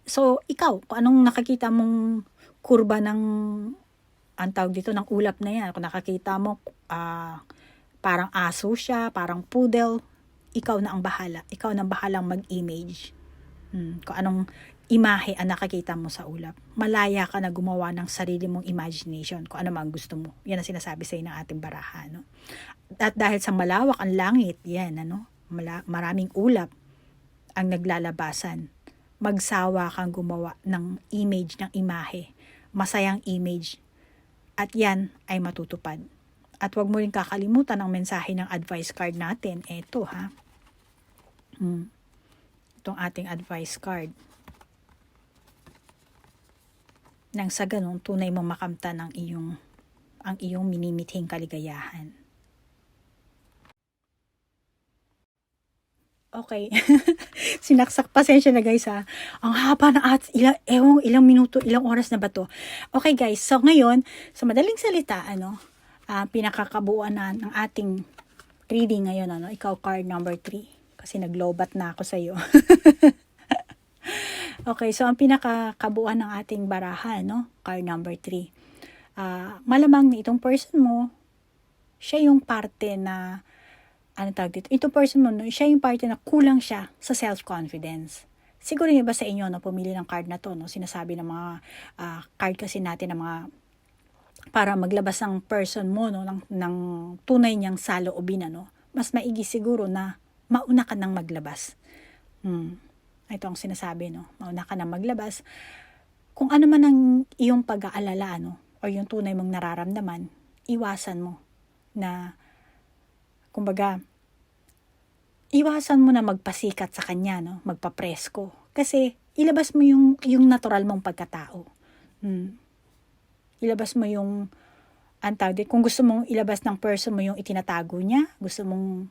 So, ikaw, kung anong nakakita mong kurba ng, ang tawag dito, ng ulap na yan. Kung nakakita mo, parang aso siya, parang poodle, ikaw na ang bahala. Ikaw na ang bahalang mag-image. Kung anong imahe ang nakakita mo sa ulap. Malaya ka na gumawa ng sarili mong imagination kung ano man gusto mo. Yan ang sinasabi sa ng ating baraha. No? At dahil sa malawak ang langit, yan, maraming ulap ang naglalabasan. Magsawa kang gumawa ng image, ng imahe. Masayang image. At yan ay matutupad. At huwag mo rin kakalimutan ang mensahe ng advice card natin. Ito ha. Itong ating advice card. Nang sa ganun, tunay mong makamtan ang iyong minimithing kaligayahan. Okay. Sinaksak, pasensya na guys ha. Ang haba na ilang minuto, ilang oras na ba to? Okay guys, so ngayon, sa madaling salita, pinakakabuuan na ng ating reading ngayon, ikaw card number 3. Kasi naglobat na ako sa iyo. Okay, so ang pinakakabuuan ng ating baraha, card number 3. Malamang na itong person mo, siya yung parte na, itong person mo, siya yung parte na kulang siya sa self-confidence. Siguro yung iba sa inyo, pumili ng card na to, sinasabi ng mga card kasi natin ng mga, para maglabas ng person mo, ng tunay niyang saloobin, mas maigi siguro na mauna ka nang maglabas. Ito ang sinasabi, mauna ka nang maglabas. Kung ano man ang iyong pag-aalala, o yung tunay mong nararamdaman, iwasan mo na, kumbaga, iwasan mo na magpasikat sa kanya, magpapresko. Kasi, ilabas mo yung natural mong pagkatao. Ilabas mo yung, kung gusto mong ilabas ng person mo yung itinatago niya, gusto mong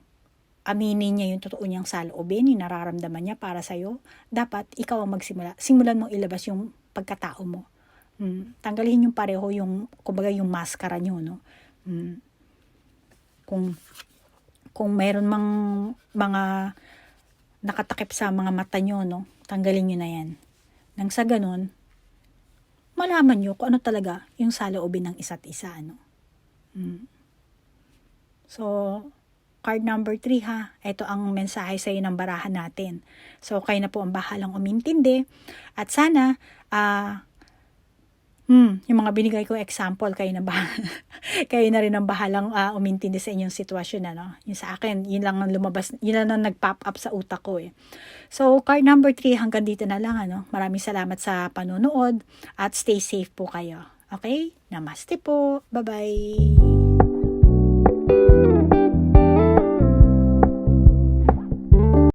aminin niya yung totoo niyang saloobin, yung nararamdaman niya para sa'yo, dapat ikaw ang magsimula. Simulan mong ilabas yung pagkatao mo. Tanggalin yung pareho, kumbaga yung maskara niyo, Kung mayroon mang mga nakatakip sa mga mata niyo, tanggalin niyo na yan. Nang sa ganun, malaman niyo kung ano talaga yung saloobin ng isa't isa, So, card number 3 ha. Ito ang mensahe sa iyo ng barahan natin. So, kayo na po ang bahalang umintindi. At sana, yung mga binigay ko example, kayo na rin ang bahalang umintindi sa inyong sitwasyon. Yung sa akin, yun lang ang lumabas, yun lang ang nag-pop up sa utak ko. So, card number 3, hanggang dito na lang. Maraming salamat sa panonood at stay safe po kayo. Okay? Namaste po. Bye-bye.